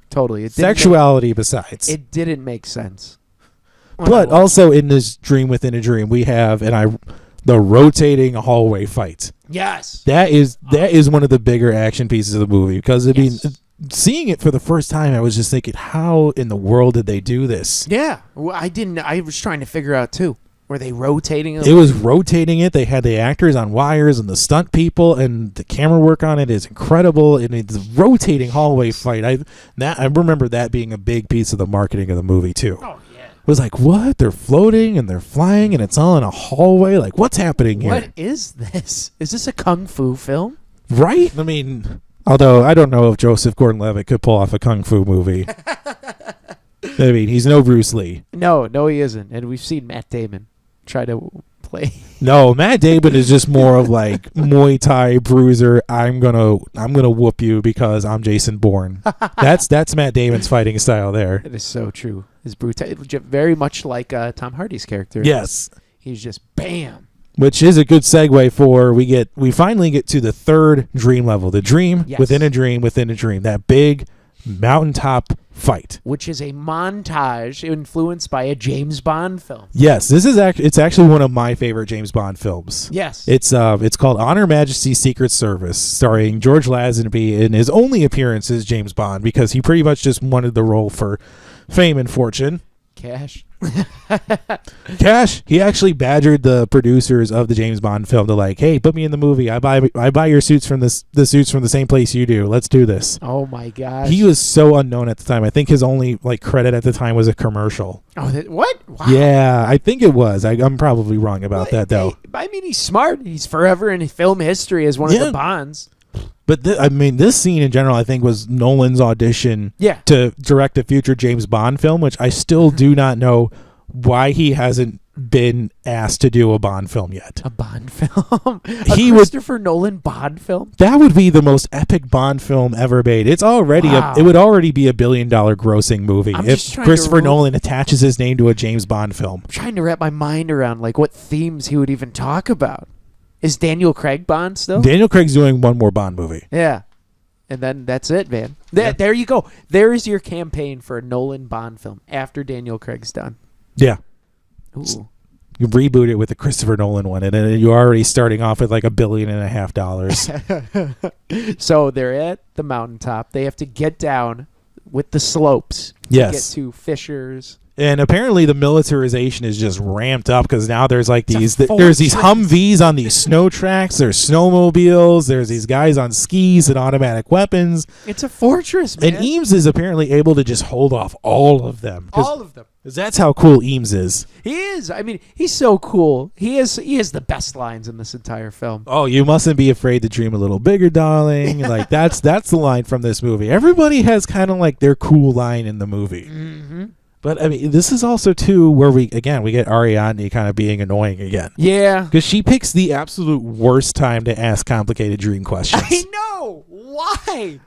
Totally. Sexuality besides. It didn't make sense. But also in this dream within a dream, we have the rotating hallway fight. Yes, that is one of the bigger action pieces of the movie because I mean, seeing it for the first time, I was just thinking, how in the world did they do this? Yeah, well, I was trying to figure out too. Were they rotating it? It was rotating it. They had the actors on wires and the stunt people, and the camera work on it is incredible. And it's a rotating hallway fight. I remember that being a big piece of the marketing of the movie too. Oh yeah, it was like, what? They're floating and they're flying, and it's all in a hallway. Like, what's happening here? What is this? Is this a kung fu film? Right? I mean, although I don't know if Joseph Gordon-Levitt could pull off a kung fu movie. I mean, he's no Bruce Lee. No, he isn't. And we've seen Matt Damon try to play. No, Matt Damon is just more of like Muay Thai bruiser. I'm gonna whoop you because I'm Jason Bourne. That's Matt Damon's fighting style there. It is so true. His brutality, very much like Tom Hardy's character. Yes, he's just bam. Which is a good segue for we finally get to the third dream level, the dream within a dream within a dream. That big mountaintop fight, which is a montage influenced by a James Bond film. Yes, it's actually one of my favorite James Bond films. Yes, it's called On Her Majesty's Secret Service, starring George Lazenby in his only appearance as James Bond because he pretty much just wanted the role for fame and fortune. Cash. He actually badgered the producers of the James Bond film to like, hey, put me in the movie. I buy your suits from the suits from the same place you do. Let's do this. Oh my gosh. He was so unknown at the time. I think his only like credit at the time was a commercial. Oh, what? Wow. Yeah, I think it was. I'm probably wrong about that though. I mean, he's smart. He's forever in film history as one of the Bonds. But this scene in general, I think, was Nolan's audition to direct a future James Bond film, which I still do not know why he hasn't been asked to do a Bond film yet. A Bond film? Christopher Nolan Bond film? That would be the most epic Bond film ever made. It's already it would already be $1 billion grossing movie if Christopher Nolan attaches his name to a James Bond film. I'm trying to wrap my mind around like what themes he would even talk about. Is Daniel Craig Bond still? Daniel Craig's doing one more Bond movie. Yeah. And then that's it, man. There you go. There is your campaign for a Nolan Bond film after Daniel Craig's done. Yeah. Ooh. You reboot it with the Christopher Nolan one, and then you're already starting off with like $1.5 billion. So they're at the mountaintop. They have to get down with the slopes to get to Fisher's. And apparently the militarization is just ramped up because now there's like there's these Humvees on these snow tracks. There's snowmobiles. There's these guys on skis and automatic weapons. It's a fortress, man. And Eames is apparently able to just hold off all of them. All of them. Because that's how cool Eames is. He is. I mean, he's so cool. He has the best lines in this entire film. Oh, you mustn't be afraid to dream a little bigger, darling. Like that's the line from this movie. Everybody has kind of like their cool line in the movie. Mm-hmm. But I mean, this is also too where we get Ariadne kind of being annoying again. Yeah, because she picks the absolute worst time to ask complicated dream questions. I know. Why?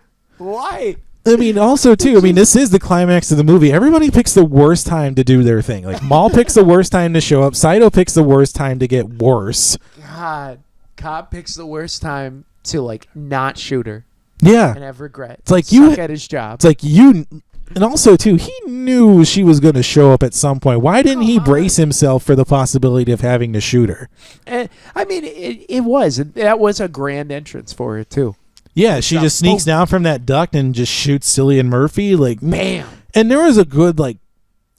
I mean, also too. I mean, this is the climax of the movie. Everybody picks the worst time to do their thing. Like Maul picks the worst time to show up. Saito picks the worst time to get worse. God, Cobb picks the worst time to like not shoot her. Yeah, and have regret. It's like suck at his job. It's like you. And also, too, he knew she was going to show up at some point. Why didn't he brace himself for the possibility of having to shoot her? I mean, it was. That was a grand entrance for her, too. Yeah, she just sneaks down from that duct and just shoots Cillian Murphy. Like, bam! And there was a good,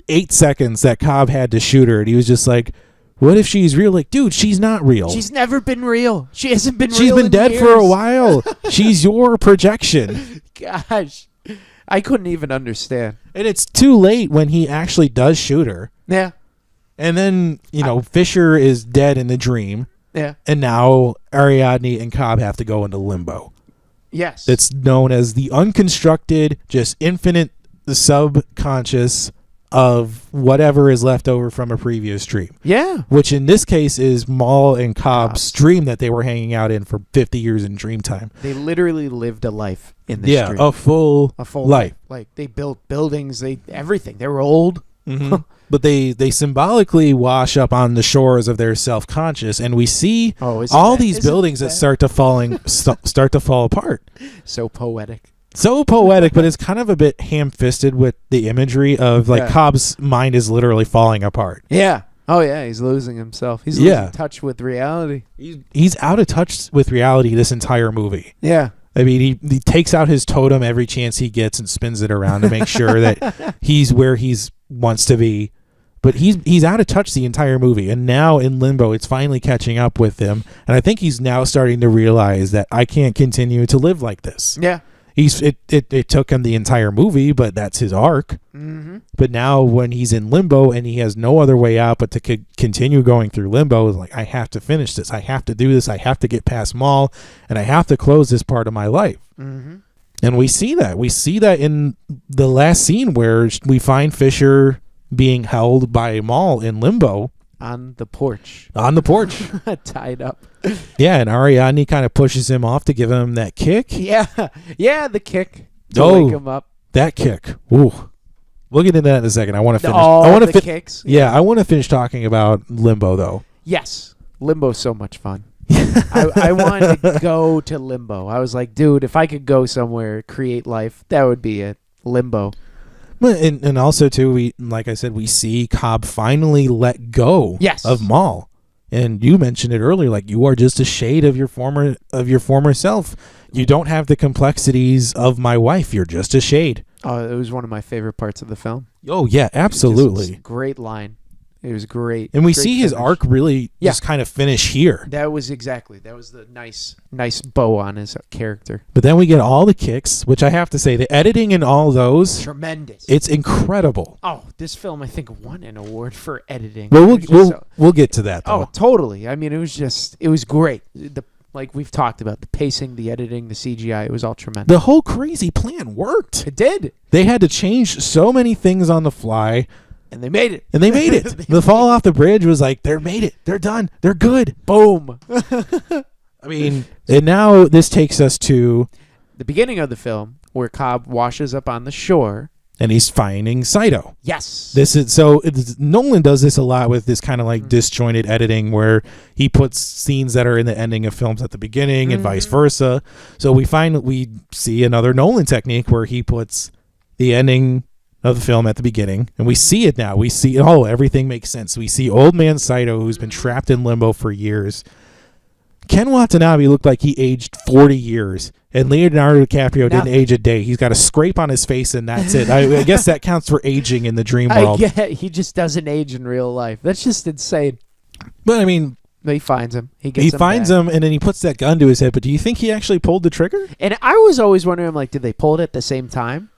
8 seconds that Cobb had to shoot her. And he was just like, what if she's real? Like, dude, she's not real. She's never been real. She hasn't been real. She's been dead years. for a while. She's your projection. Gosh. I couldn't even understand. And it's too late when he actually does shoot her. Yeah. And then, Fisher is dead in the dream. Yeah. And now Ariadne and Cobb have to go into limbo. Yes. It's known as the unconstructed, just infinite subconscious of whatever is left over from a previous dream. Yeah. Which in this case is Maul and Cobb's dream that they were hanging out in for 50 years in Dreamtime. They literally lived a life in this dream. A full life. Like they built buildings, everything. They were old. Mm-hmm. But they symbolically wash up on the shores of their self-conscious, and we see all these buildings that start to fall apart. So poetic. So poetic, but it's kind of a bit ham-fisted with the imagery of Cobb's mind is literally falling apart. Yeah. Oh yeah, he's losing himself. He's losing touch with reality. He's out of touch with reality this entire movie. Yeah. I mean, he takes out his totem every chance he gets and spins it around to make sure that he's where he's wants to be. But he's out of touch the entire movie, and now in limbo, it's finally catching up with him. And I think he's now starting to realize that I can't continue to live like this. Yeah. It took him the entire movie, but that's his arc. Mm-hmm. But now when he's in limbo and he has no other way out but to continue going through limbo, it's like, I have to finish this. I have to do this. I have to get past Maul, and I have to close this part of my life. Mm-hmm. And we see that. We see that in the last scene where we find Fisher being held by Maul in limbo. On the porch. Tied up. Yeah, and Ariadne kind of pushes him off to give him that kick. Yeah, the kick to wake him up. That kick. Ooh. We'll get into that in a second. I want to finish. The kicks. Yeah, I want to finish talking about Limbo, though. Yes. Limbo's so much fun. I wanted to go to Limbo. I was like, dude, if I could go somewhere, create life, that would be it. Limbo. And also, too, like I said, we see Cobb finally let go of Maul. And you mentioned it earlier, like, you are just a shade of your former self. You don't have the complexities of my wife. You're just a shade. Oh, it was one of my favorite parts of the film. Oh, yeah, absolutely. Great line. It was great. And we see his arc really just kind of finish here. That was the nice bow on his character. But then we get all the kicks, which I have to say, the editing in all those, tremendous. It's incredible. Oh, this film I think won an award for editing. Well, we'll get to that though. Oh, totally. I mean, it was great. Like we've talked about, the pacing, the editing, the CGI, it was all tremendous. The whole crazy plan worked. It did. They had to change so many things on the fly. And they made it. The fall off the bridge was like, they made it. They're done. They're good. Boom. I mean, and now this takes us to the beginning of the film where Cobb washes up on the shore. And he's finding Saito. Yes. Nolan does this a lot with this kind of like disjointed editing where he puts scenes that are in the ending of films at the beginning and vice versa. So we see another Nolan technique where he puts the ending of the film at the beginning, and we see it now. We see, everything makes sense. We see old man Saito, who's been trapped in limbo for years. Ken Watanabe looked like he aged 40 years, and Leonardo DiCaprio didn't age a day. He's got a scrape on his face, and that's it. I guess that counts for aging in the dream world. He just doesn't age in real life. That's just insane. But I mean, he finds him. He finds him, and then he puts that gun to his head. But do you think he actually pulled the trigger? And I was always wondering, like, did they pull it at the same time?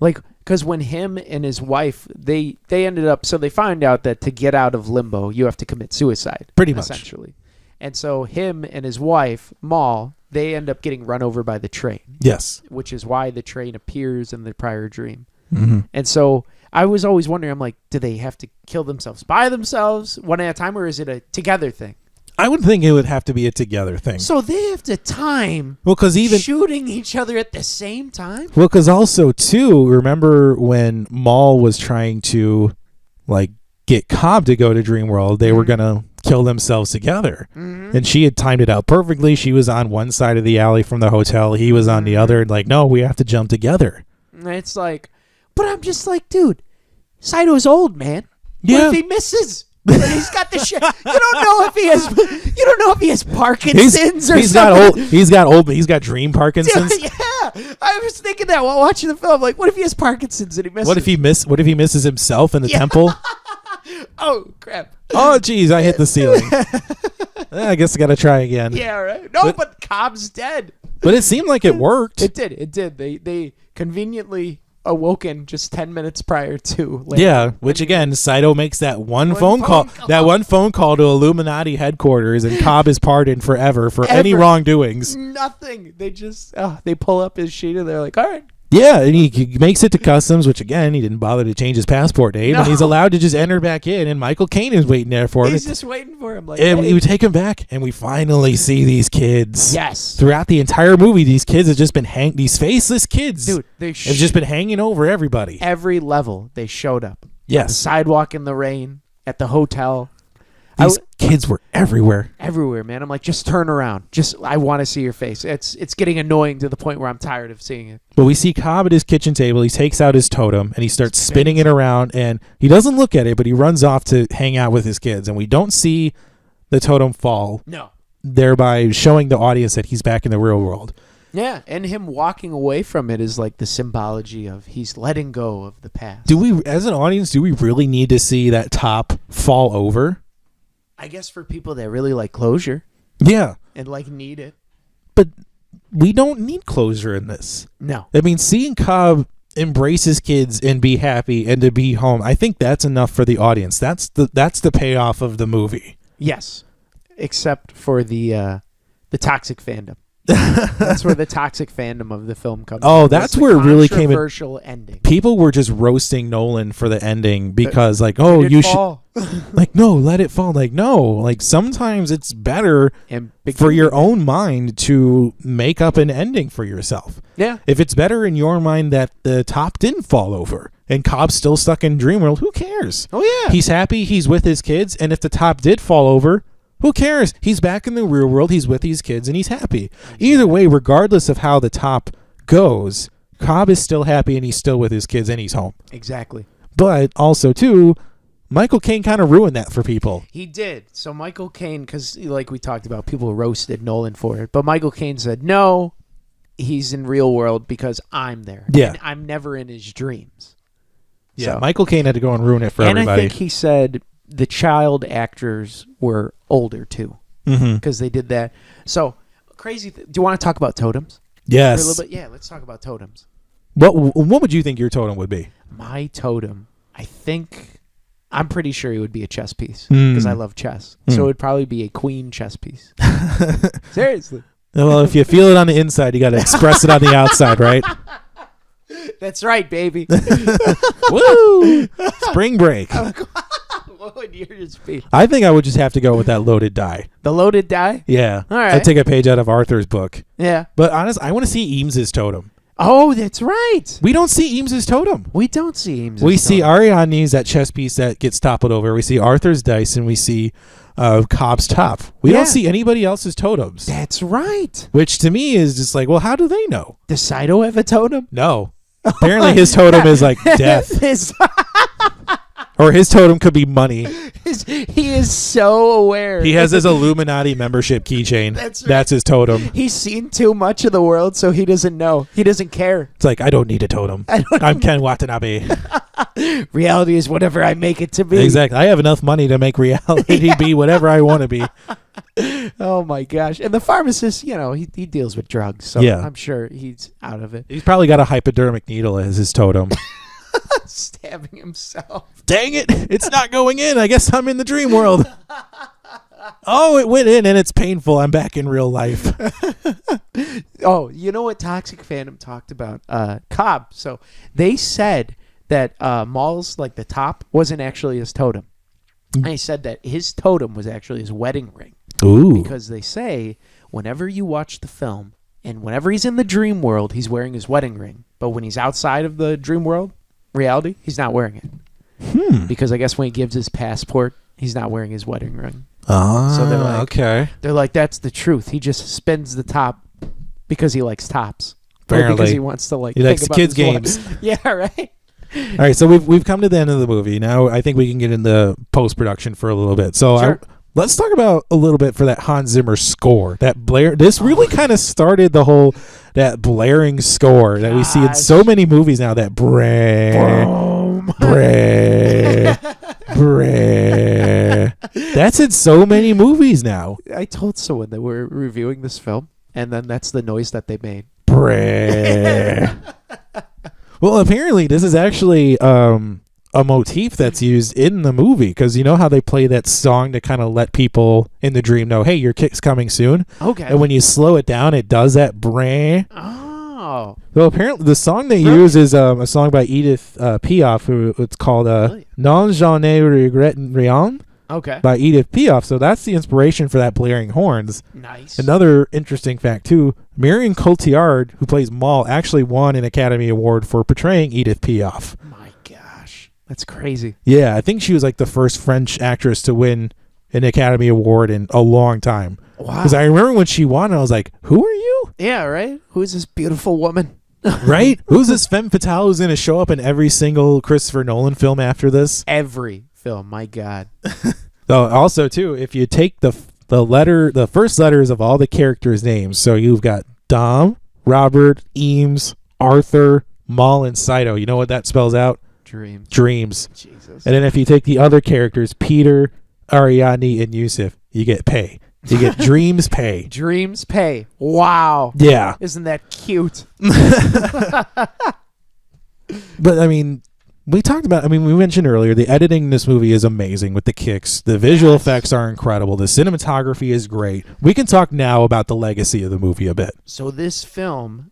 Like, because when him and his wife, they ended up, so they find out that to get out of limbo, you have to commit suicide. Pretty much. Essentially. And so him and his wife, Maul, they end up getting run over by the train. Yes. Which is why the train appears in the prior dream. Mm-hmm. And so I was always wondering, I'm like, do they have to kill themselves by themselves one at a time, or is it a together thing? I would think it would have to be a together thing. So they have to time shooting each other at the same time? Well, because also, too, remember when Maul was trying to, like, get Cobb to go to Dreamworld, they were going to kill themselves together. Mm-hmm. And she had timed it out perfectly. She was on one side of the alley from the hotel. He was on the other. Like, no, we have to jump together. It's like, but I'm just like, dude, Saito's old, man. Yeah. What if he misses? He's got the shit. You don't know if he has. You don't know if he has Parkinson's or something. He's got dream Parkinson's. Dude, yeah, I was thinking that while watching the film. Like, what if he has Parkinson's and he misses? What if he misses himself in the temple? Oh crap! Oh geez, I hit the ceiling. I guess I got to try again. Yeah, right. No, but Cobb's dead. But it seemed like it worked. It did. They conveniently awoken just 10 minutes prior to. Yeah, which again, Saito makes that one phone call to Illuminati headquarters, and Cobb is pardoned forever for any wrongdoings. Nothing. They just they pull up his sheet and they're like, all right. Yeah, and he makes it to customs, which again, he didn't bother to change his passport name, and he's allowed to just enter back in, and Michael Caine is waiting there for him. He's just waiting for him. Like, and we take him back, and we finally see these kids. Yes. Throughout the entire movie, these kids have just been these faceless kids. Dude, have just been hanging over everybody. Every level, they showed up. Yes. On the sidewalk in the rain, at the hotel. These kids were everywhere. Everywhere, man. I'm like, just turn around. I want to see your face. It's getting annoying to the point where I'm tired of seeing it. But we see Cobb at his kitchen table. He takes out his totem and he starts spinning it around, and he doesn't look at it, but he runs off to hang out with his kids, and we don't see the totem fall. No. Thereby showing the audience that he's back in the real world. Yeah, and him walking away from it is like the symbology of he's letting go of the past. As an audience, do we really need to see that top fall over? I guess for people that really like closure. Yeah. And like need it. But we don't need closure in this. No. I mean, seeing Cobb embrace his kids and be happy and to be home, I think that's enough for the audience. That's the payoff of the movie. Yes. Except for the toxic fandom. That's where the toxic fandom of the film comes. Oh, that's where it really came in. Controversial ending. People were just roasting Nolan for the ending because, like, oh, you should, like, no, let it fall. Like, no, like sometimes it's better for your own mind to make up an ending for yourself. Yeah. If it's better in your mind that the top didn't fall over and Cobb's still stuck in Dreamworld, who cares? Oh yeah. He's happy. He's with his kids, and if the top did fall over, who cares? He's back in the real world. He's with these kids, and he's happy. Either way, regardless of how the top goes, Cobb is still happy, and he's still with his kids, and he's home. Exactly. But also, too, Michael Caine kind of ruined that for people. He did. So Michael Caine, because like we talked about, people roasted Nolan for it. But Michael Caine said, no, he's in real world because I'm there. Yeah. And I'm never in his dreams. Yeah, so, Michael Caine had to go and ruin it for everybody. And I think he said the child actors were older too, because they did that. So crazy. Do you want to talk about totems? Yes. For a little bit? Yeah, let's talk about totems. What would you think your totem would be? My totem, I'm pretty sure it would be a chess piece because I love chess. So it would probably be a queen chess piece. Seriously. Well, if you feel it on the inside, you got to express it on the outside, right? That's right, baby. Woo! Spring break. What would yours be? I think I would just have to go with that loaded die. The loaded die? Yeah. All right. I'd take a page out of Arthur's book. Yeah. But honestly, I want to see Eames's totem. Oh, that's right. We don't see Eames's totem. We don't see Eames. We see Ariadne's, that chess piece that gets toppled over. We see Arthur's dice, and we see Cobb's top. We don't see anybody else's totems. That's right. Which to me is just like, well, how do they know? Does Saito have a totem? No. Apparently his totem is like death. Or his totem could be money. He is so aware. He has his Illuminati membership keychain. That's right. That's his totem. He's seen too much of the world, so he doesn't know. He doesn't care. It's like, I don't need a totem. I'm Ken Watanabe. Reality is whatever I make it to be. Exactly. I have enough money to make reality be whatever I want to be. Oh, my gosh. And the pharmacist, he deals with drugs, so Yeah. I'm sure he's out of it. He's probably got a hypodermic needle as his totem. Stabbing himself. Dang it. It's not going in. I guess I'm in the dream world. Oh, it went in and it's painful. I'm back in real life. Oh, you know what Toxic Fandom talked about? Cobb. So they said that Maul's, like, the top wasn't actually his totem. They said that his totem was actually his wedding ring. Ooh. Because they say whenever you watch the film and whenever he's in the dream world, he's wearing his wedding ring. But when he's outside of the dream world, reality, he's not wearing it. Because I guess when he gives his passport, he's not wearing his wedding ring. Oh, So they're like, okay. They're like, that's the truth. He just spins the top because he likes tops. Or Apparently. because he wants to, like, He think likes about kids' his games. life. Yeah, right. All right, so we've come to the end of the movie. Now I think we can get into post-production for a little bit. So Sure. let's talk about a little bit for that Hans Zimmer score. That Blair. This really kind of started the whole that blaring score that we see in so many movies now. That That's in so many movies now. I told someone that we're reviewing this film, and then that's the noise that they made. Well, apparently this is actually a motif that's used in the movie, because you know how they play that song to kind of let people in the dream know, hey, your kick's coming soon. Okay. And when you slow it down, it does that breh. Oh. Well, apparently the song they use is a song by Edith Piaf, who it's called Non J'en ai regret rien Okay. by Edith Piaf. So that's the inspiration for that blaring horns. Nice. Another interesting fact, too, Marion Cotillard, who plays Maul, actually won an Academy Award for portraying Edith Piaf. My gosh. That's crazy. Yeah, I think she was like the first French actress to win an Academy Award in a long time. Wow. Because I remember when she won, I was like, who are you? Yeah, right? Who is this beautiful woman? Right? Who's this femme fatale who's going to show up in every single Christopher Nolan film after this? Every film, my God. Also, too, if you take the first letters of all the characters' names, so you've got Dom, Robert, Eames, Arthur, Maul, and Saito. You know what that spells out? Dreams. Jesus. And then if you take the other characters, Peter, Ariadne, and Yusuf, you get pay. You get Dreams Pay. Dreams Pay. Wow. Yeah. Isn't that cute? But, I mean, we mentioned earlier, the editing in this movie is amazing with the kicks. The visual effects are incredible. The cinematography is great. We can talk now about the legacy of the movie a bit. So this film,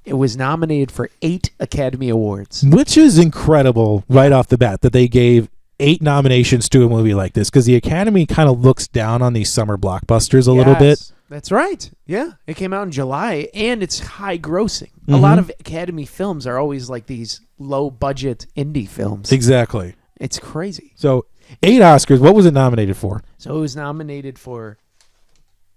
it was nominated for 8 Academy Awards. Which is incredible right off the bat that they gave 8 nominations to a movie like this, because the Academy kind of looks down on these summer blockbusters a little bit. That's right. Yeah. It came out in July, and it's high grossing. A lot of Academy films are always like these low budget indie films. Exactly. It's crazy. So 8 Oscars. What was it nominated for? So it was nominated for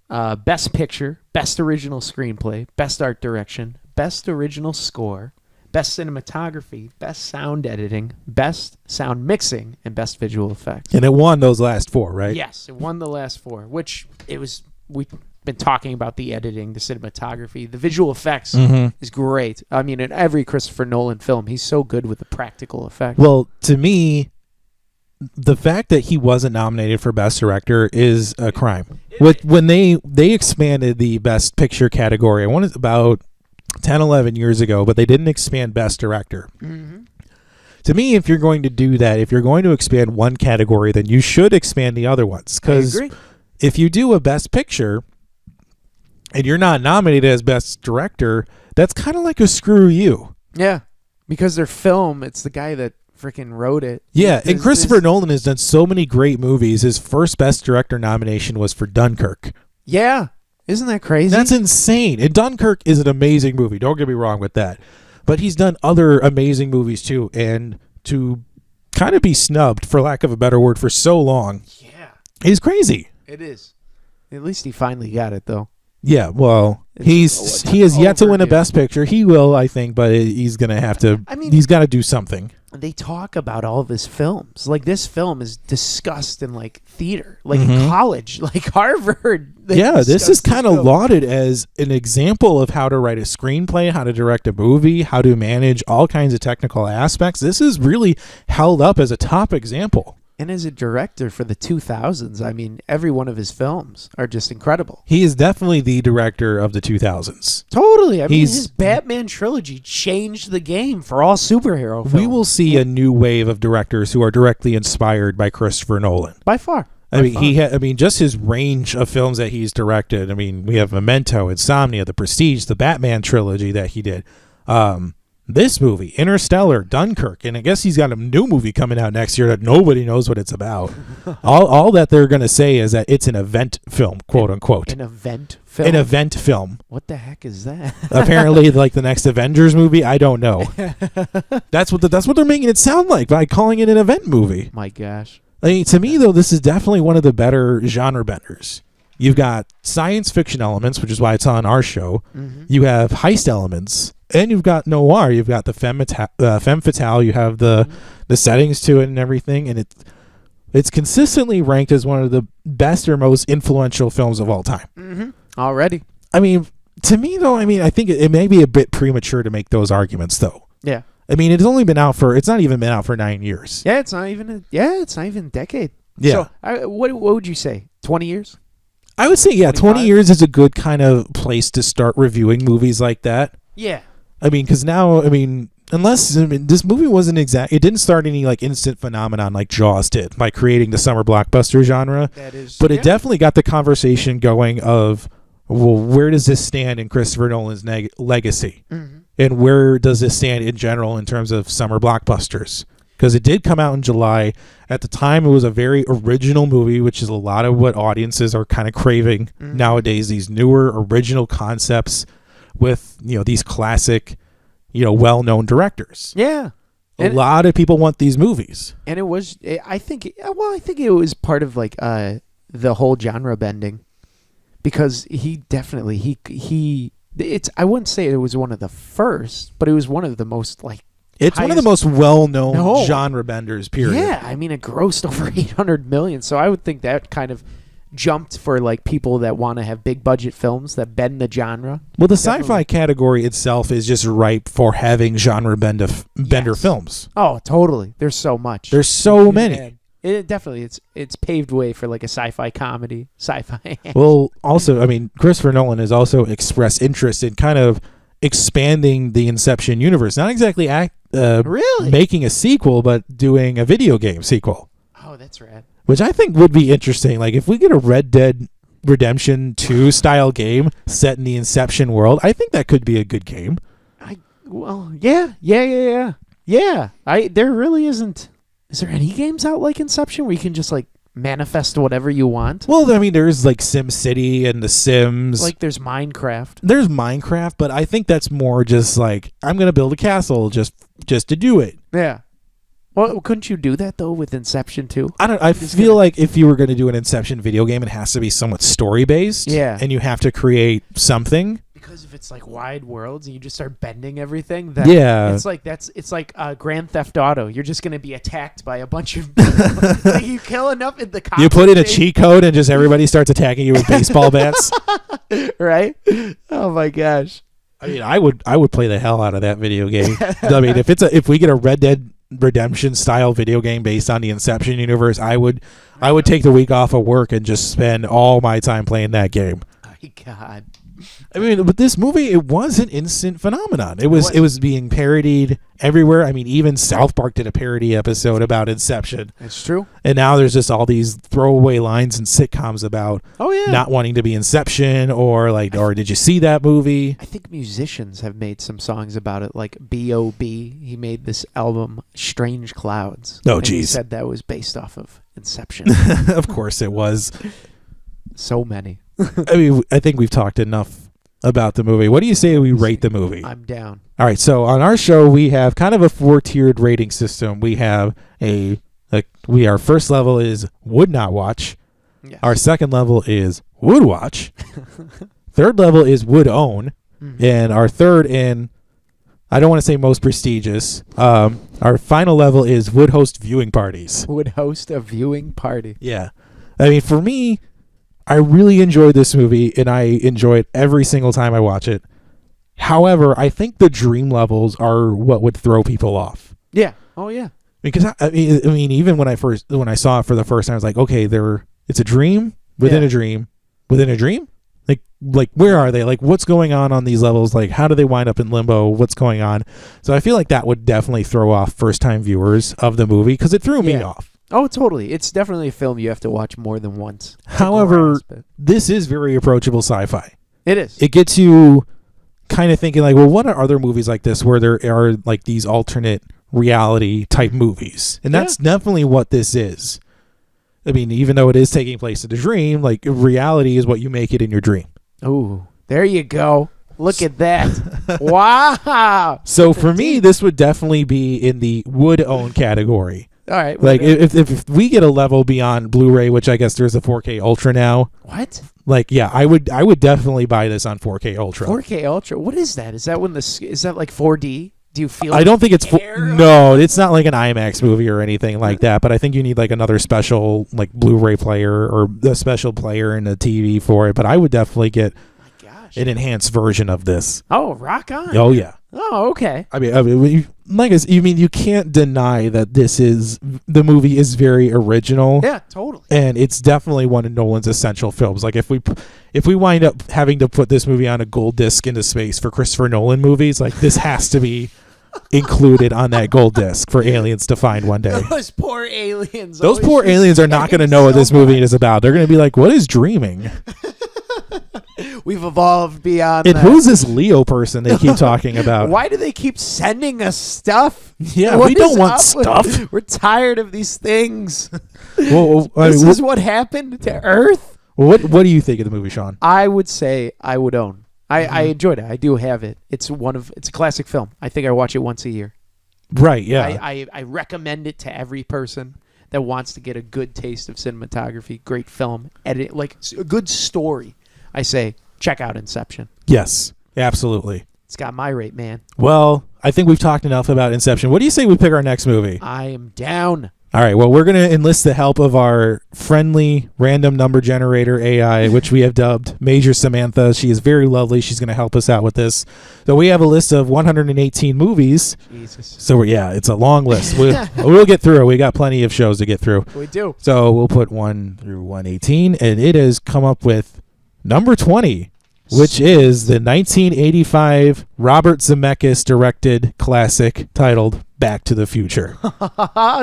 Best Picture, Best Original Screenplay, Best Art Direction, Best Original Score, Best Cinematography, Best Sound Editing, Best Sound Mixing, and Best Visual Effects. And it won those last 4, right? Yes, it won the last 4, which we've been talking about the editing, the cinematography, the visual effects is great. I mean, in every Christopher Nolan film, he's so good with the practical effects. Well, to me, the fact that he wasn't nominated for Best Director is a crime. When they expanded the Best Picture category, I wanted about 10, 11 years ago, but they didn't expand Best Director. Mm-hmm. To me, if you're going to do that, if you're going to expand one category, then you should expand the other ones. Because if you do a Best Picture and you're not nominated as Best Director, that's kind of like a screw you. Yeah. Because their film, it's the guy that freaking wrote it. Yeah, and Christopher Nolan has done so many great movies. His first Best Director nomination was for Dunkirk. Yeah. Isn't that crazy? That's insane. And Dunkirk is an amazing movie. Don't get me wrong with that. But he's done other amazing movies too. And to kind of be snubbed, for lack of a better word, for so long is crazy. It is. At least he finally got it, though. Yeah, well, he has yet to win a Best Picture. He will, I think, but he's going to have to. I mean, he's got to do something. They talk about all of his films. Like, this film is discussed in, like, theater, like in college, like Harvard. Yeah, this is kind of lauded as an example of how to write a screenplay, how to direct a movie, how to manage all kinds of technical aspects. This is really held up as a top example. And as a director for the 2000s, I mean, every one of his films are just incredible. He is definitely the director of the 2000s. Totally. I mean, his Batman trilogy changed the game for all superhero films. We will see a new wave of directors who are directly inspired by Christopher Nolan. By far. I mean, just his range of films that he's directed. I mean, we have Memento, Insomnia, The Prestige, the Batman trilogy that he did. This movie, Interstellar, Dunkirk, and I guess he's got a new movie coming out next year that nobody knows what it's about. all that they're going to say is that it's an event film, quote unquote. An event film? An event film. What the heck is that? Apparently, like the next Avengers movie. I don't know. That's what they're making it sound like by calling it an event movie. My gosh. I mean, to me, though, this is definitely one of the better genre benders. You've got science fiction elements, which is why it's on our show. Mm-hmm. You have heist elements. And you've got noir. You've got the femme fatale. You have the settings to it and everything. And it's consistently ranked as one of the best or most influential films of all time. Mm-hmm. Already. I mean, to me, though, I think it may be a bit premature to make those arguments, though. Yeah. I mean, it's not even been out for 9 years. Yeah, it's not even a decade. Yeah. So, what would you say? 20 years? I would say, 20 years is a good kind of place to start reviewing movies like that. Yeah. I mean, because now, this movie wasn't it didn't start any like instant phenomenon like Jaws did by creating the summer blockbuster genre. But it definitely got the conversation going of, well, where does this stand in Christopher Nolan's legacy? Mm-hmm. And where does this stand in general in terms of summer blockbusters? Because it did come out in July. At the time, it was a very original movie, which is a lot of what audiences are kind of craving nowadays, these newer original concepts with, these classic, well-known directors. Yeah. A lot of people want these movies. And it was, I think it was part of like the whole genre bending, because he definitely, I wouldn't say it was one of the first, but it was one of the most like, it's one of the most well-known genre benders, period. Yeah, I mean, it grossed over 800 million, so I would think that kind of jumped for like people that want to have big budget films that bend the genre. Well, the sci-fi category itself is just ripe for having genre bender films. Oh, totally. There's so much. There's so many. It definitely it's paved way for like a sci-fi comedy, sci-fi. Well, also, I mean, Christopher Nolan has also expressed interest in kind of expanding the Inception universe. Not exactly really making a sequel, but doing a video game sequel. Oh, that's rad. Which I think would be interesting. Like, if we get a Red Dead Redemption 2 style game set in the Inception world, I think that could be a good game. Yeah. There really isn't. Is there any games out like Inception where you can just like manifest whatever you want? Well, I mean, there's like Sim City and The Sims. Like there's Minecraft. There's Minecraft, but I think that's more just like, I'm going to build a castle just to do it. Yeah. Well, couldn't you do that though with Inception too? I feel like if you were going to do an Inception video game, it has to be somewhat story based. Yeah. And you have to create something. Because if it's like wide worlds and you just start bending everything, then it's like Grand Theft Auto. You're just going to be attacked by a bunch of like you kill enough in the cops. You put in a cheat code and just everybody starts attacking you with baseball bats. Right? Oh my gosh. I mean, I would play the hell out of that video game. I mean, if we get a Red Dead Redemption style video game based on the Inception universe, I would take the week off of work and just spend all my time playing that game. My God. I mean, but this movie, it was an instant phenomenon. It was being parodied everywhere. I mean, even South Park did a parody episode about Inception. It's true. And now there's just all these throwaway lines in sitcoms about not wanting to be Inception or did you see that movie? I think musicians have made some songs about it, like B.O.B. He made this album, Strange Clouds. Oh, geez. He geez. said that was based off of Inception. Of course it was. So many. I mean, I think we've talked enough about the movie. What do you say we rate the movie? I'm down. All right, so on our show, we have kind of a 4-tiered rating system. We have our first level is would not watch. Yes. Our second level is would watch. Third level is would own. Mm-hmm. And our third and I don't want to say most prestigious. Our final level is would host viewing parties. Would host a viewing party. Yeah. I mean, for me, I really enjoyed this movie, and I enjoy it every single time I watch it. However, I think the dream levels are what would throw people off. Yeah. Oh, yeah. Because I mean, even when I saw it for the first time, I was like, okay, it's a dream within a dream within a dream. Like where are they? Like, what's going on these levels? Like, how do they wind up in limbo? What's going on? So I feel like that would definitely throw off first-time viewers of the movie because it threw me off. Oh, totally. It's definitely a film you have to watch more than once. However, this is very approachable sci-fi. It is. It gets you kind of thinking like, well, what are other movies like this where there are like these alternate reality type movies? And that's definitely what this is. I mean, even though it is taking place in a dream, like reality is what you make it in your dream. Oh, there you go. Look at that. Wow. So for me, this would definitely be in the would own category. All right. Like if we get a level beyond Blu-ray, which I guess there's a 4K Ultra now. What? Like, yeah, I would definitely buy this on 4K Ultra. 4K Ultra? What is that? Is that like 4D? Do you feel I don't think it's no, it's not like an IMAX movie or anything like that, but I think you need like another special like Blu-ray player or a special player in the TV for it, but I would definitely get an enhanced version of this. Oh, rock on. Oh yeah. Oh, okay. I mean, you can't deny that the movie is very original. Yeah, totally. And it's definitely one of Nolan's essential films. Like if we wind up having to put this movie on a gold disc into space for Christopher Nolan movies, like this has to be included on that gold disc for aliens to find one day. Those poor aliens. Those poor aliens are not going to know what this movie is about. They're going to be like, "What is dreaming?" We've evolved beyond and that. Who's this Leo person they keep talking about? Why do they keep sending us stuff? Yeah, we don't want stuff. We're tired of these things. Well, this is what happened to Earth. What do you think of the movie, Sean? I would say I would own. I enjoyed it. I do have it. It's a classic film. I think I watch it once a year. Right, yeah. I recommend it to every person that wants to get a good taste of cinematography, great film, edit, like a good story. I say, check out Inception. Yes, absolutely. It's got my rate, man. Well, I think we've talked enough about Inception. What do you say we pick our next movie? I am down. All right, well, we're going to enlist the help of our friendly random number generator AI, which we have dubbed Major Samantha. She is very lovely. She's going to help us out with this. So we have a list of 118 movies. Jesus. So, it's a long list. We'll get through it. We got plenty of shows to get through. We do. So we'll put 1 through 118, and it has come up with number 20, which is the 1985 Robert Zemeckis directed classic titled Back to the Future.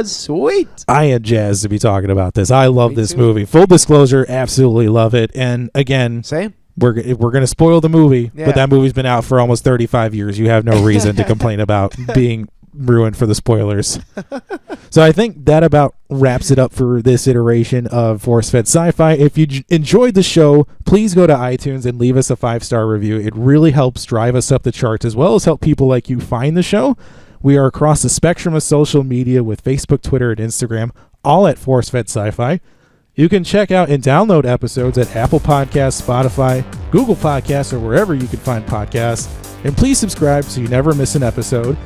Sweet. I am jazzed to be talking about this. I love this too. movie. Full disclosure, absolutely love it. And again, same. We're going to spoil the movie, Yeah. but that movie's been out for almost 35 years. You have no reason to complain about being ruined for the spoilers. So I think that about wraps it up for this iteration of Force Fed Sci-Fi. If you enjoyed the show, please go to iTunes and leave us a 5-star review. It really helps drive us up the charts as well as help people like you find the show. We are across the spectrum of social media with Facebook, Twitter, and Instagram, all at Force Fed Sci-Fi. You can check out and download episodes at Apple Podcasts, Spotify, Google Podcasts, or wherever you can find podcasts. And please subscribe so you never miss an episode.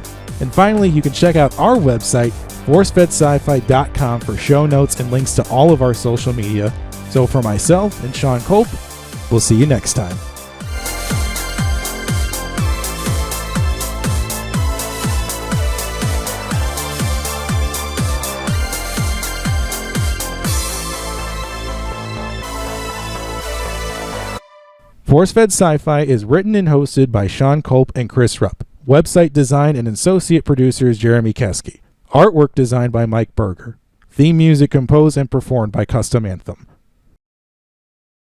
And finally, you can check out our website, forcefedsci-fi.com, for show notes and links to all of our social media. So for myself and Sean Culp, we'll see you next time. Force Fed Sci-Fi is written and hosted by Sean Culp and Chris Rupp. Website design and associate producer is Jeremy Keski. Artwork designed by Mike Berger. Theme music composed and performed by Custom Anthem.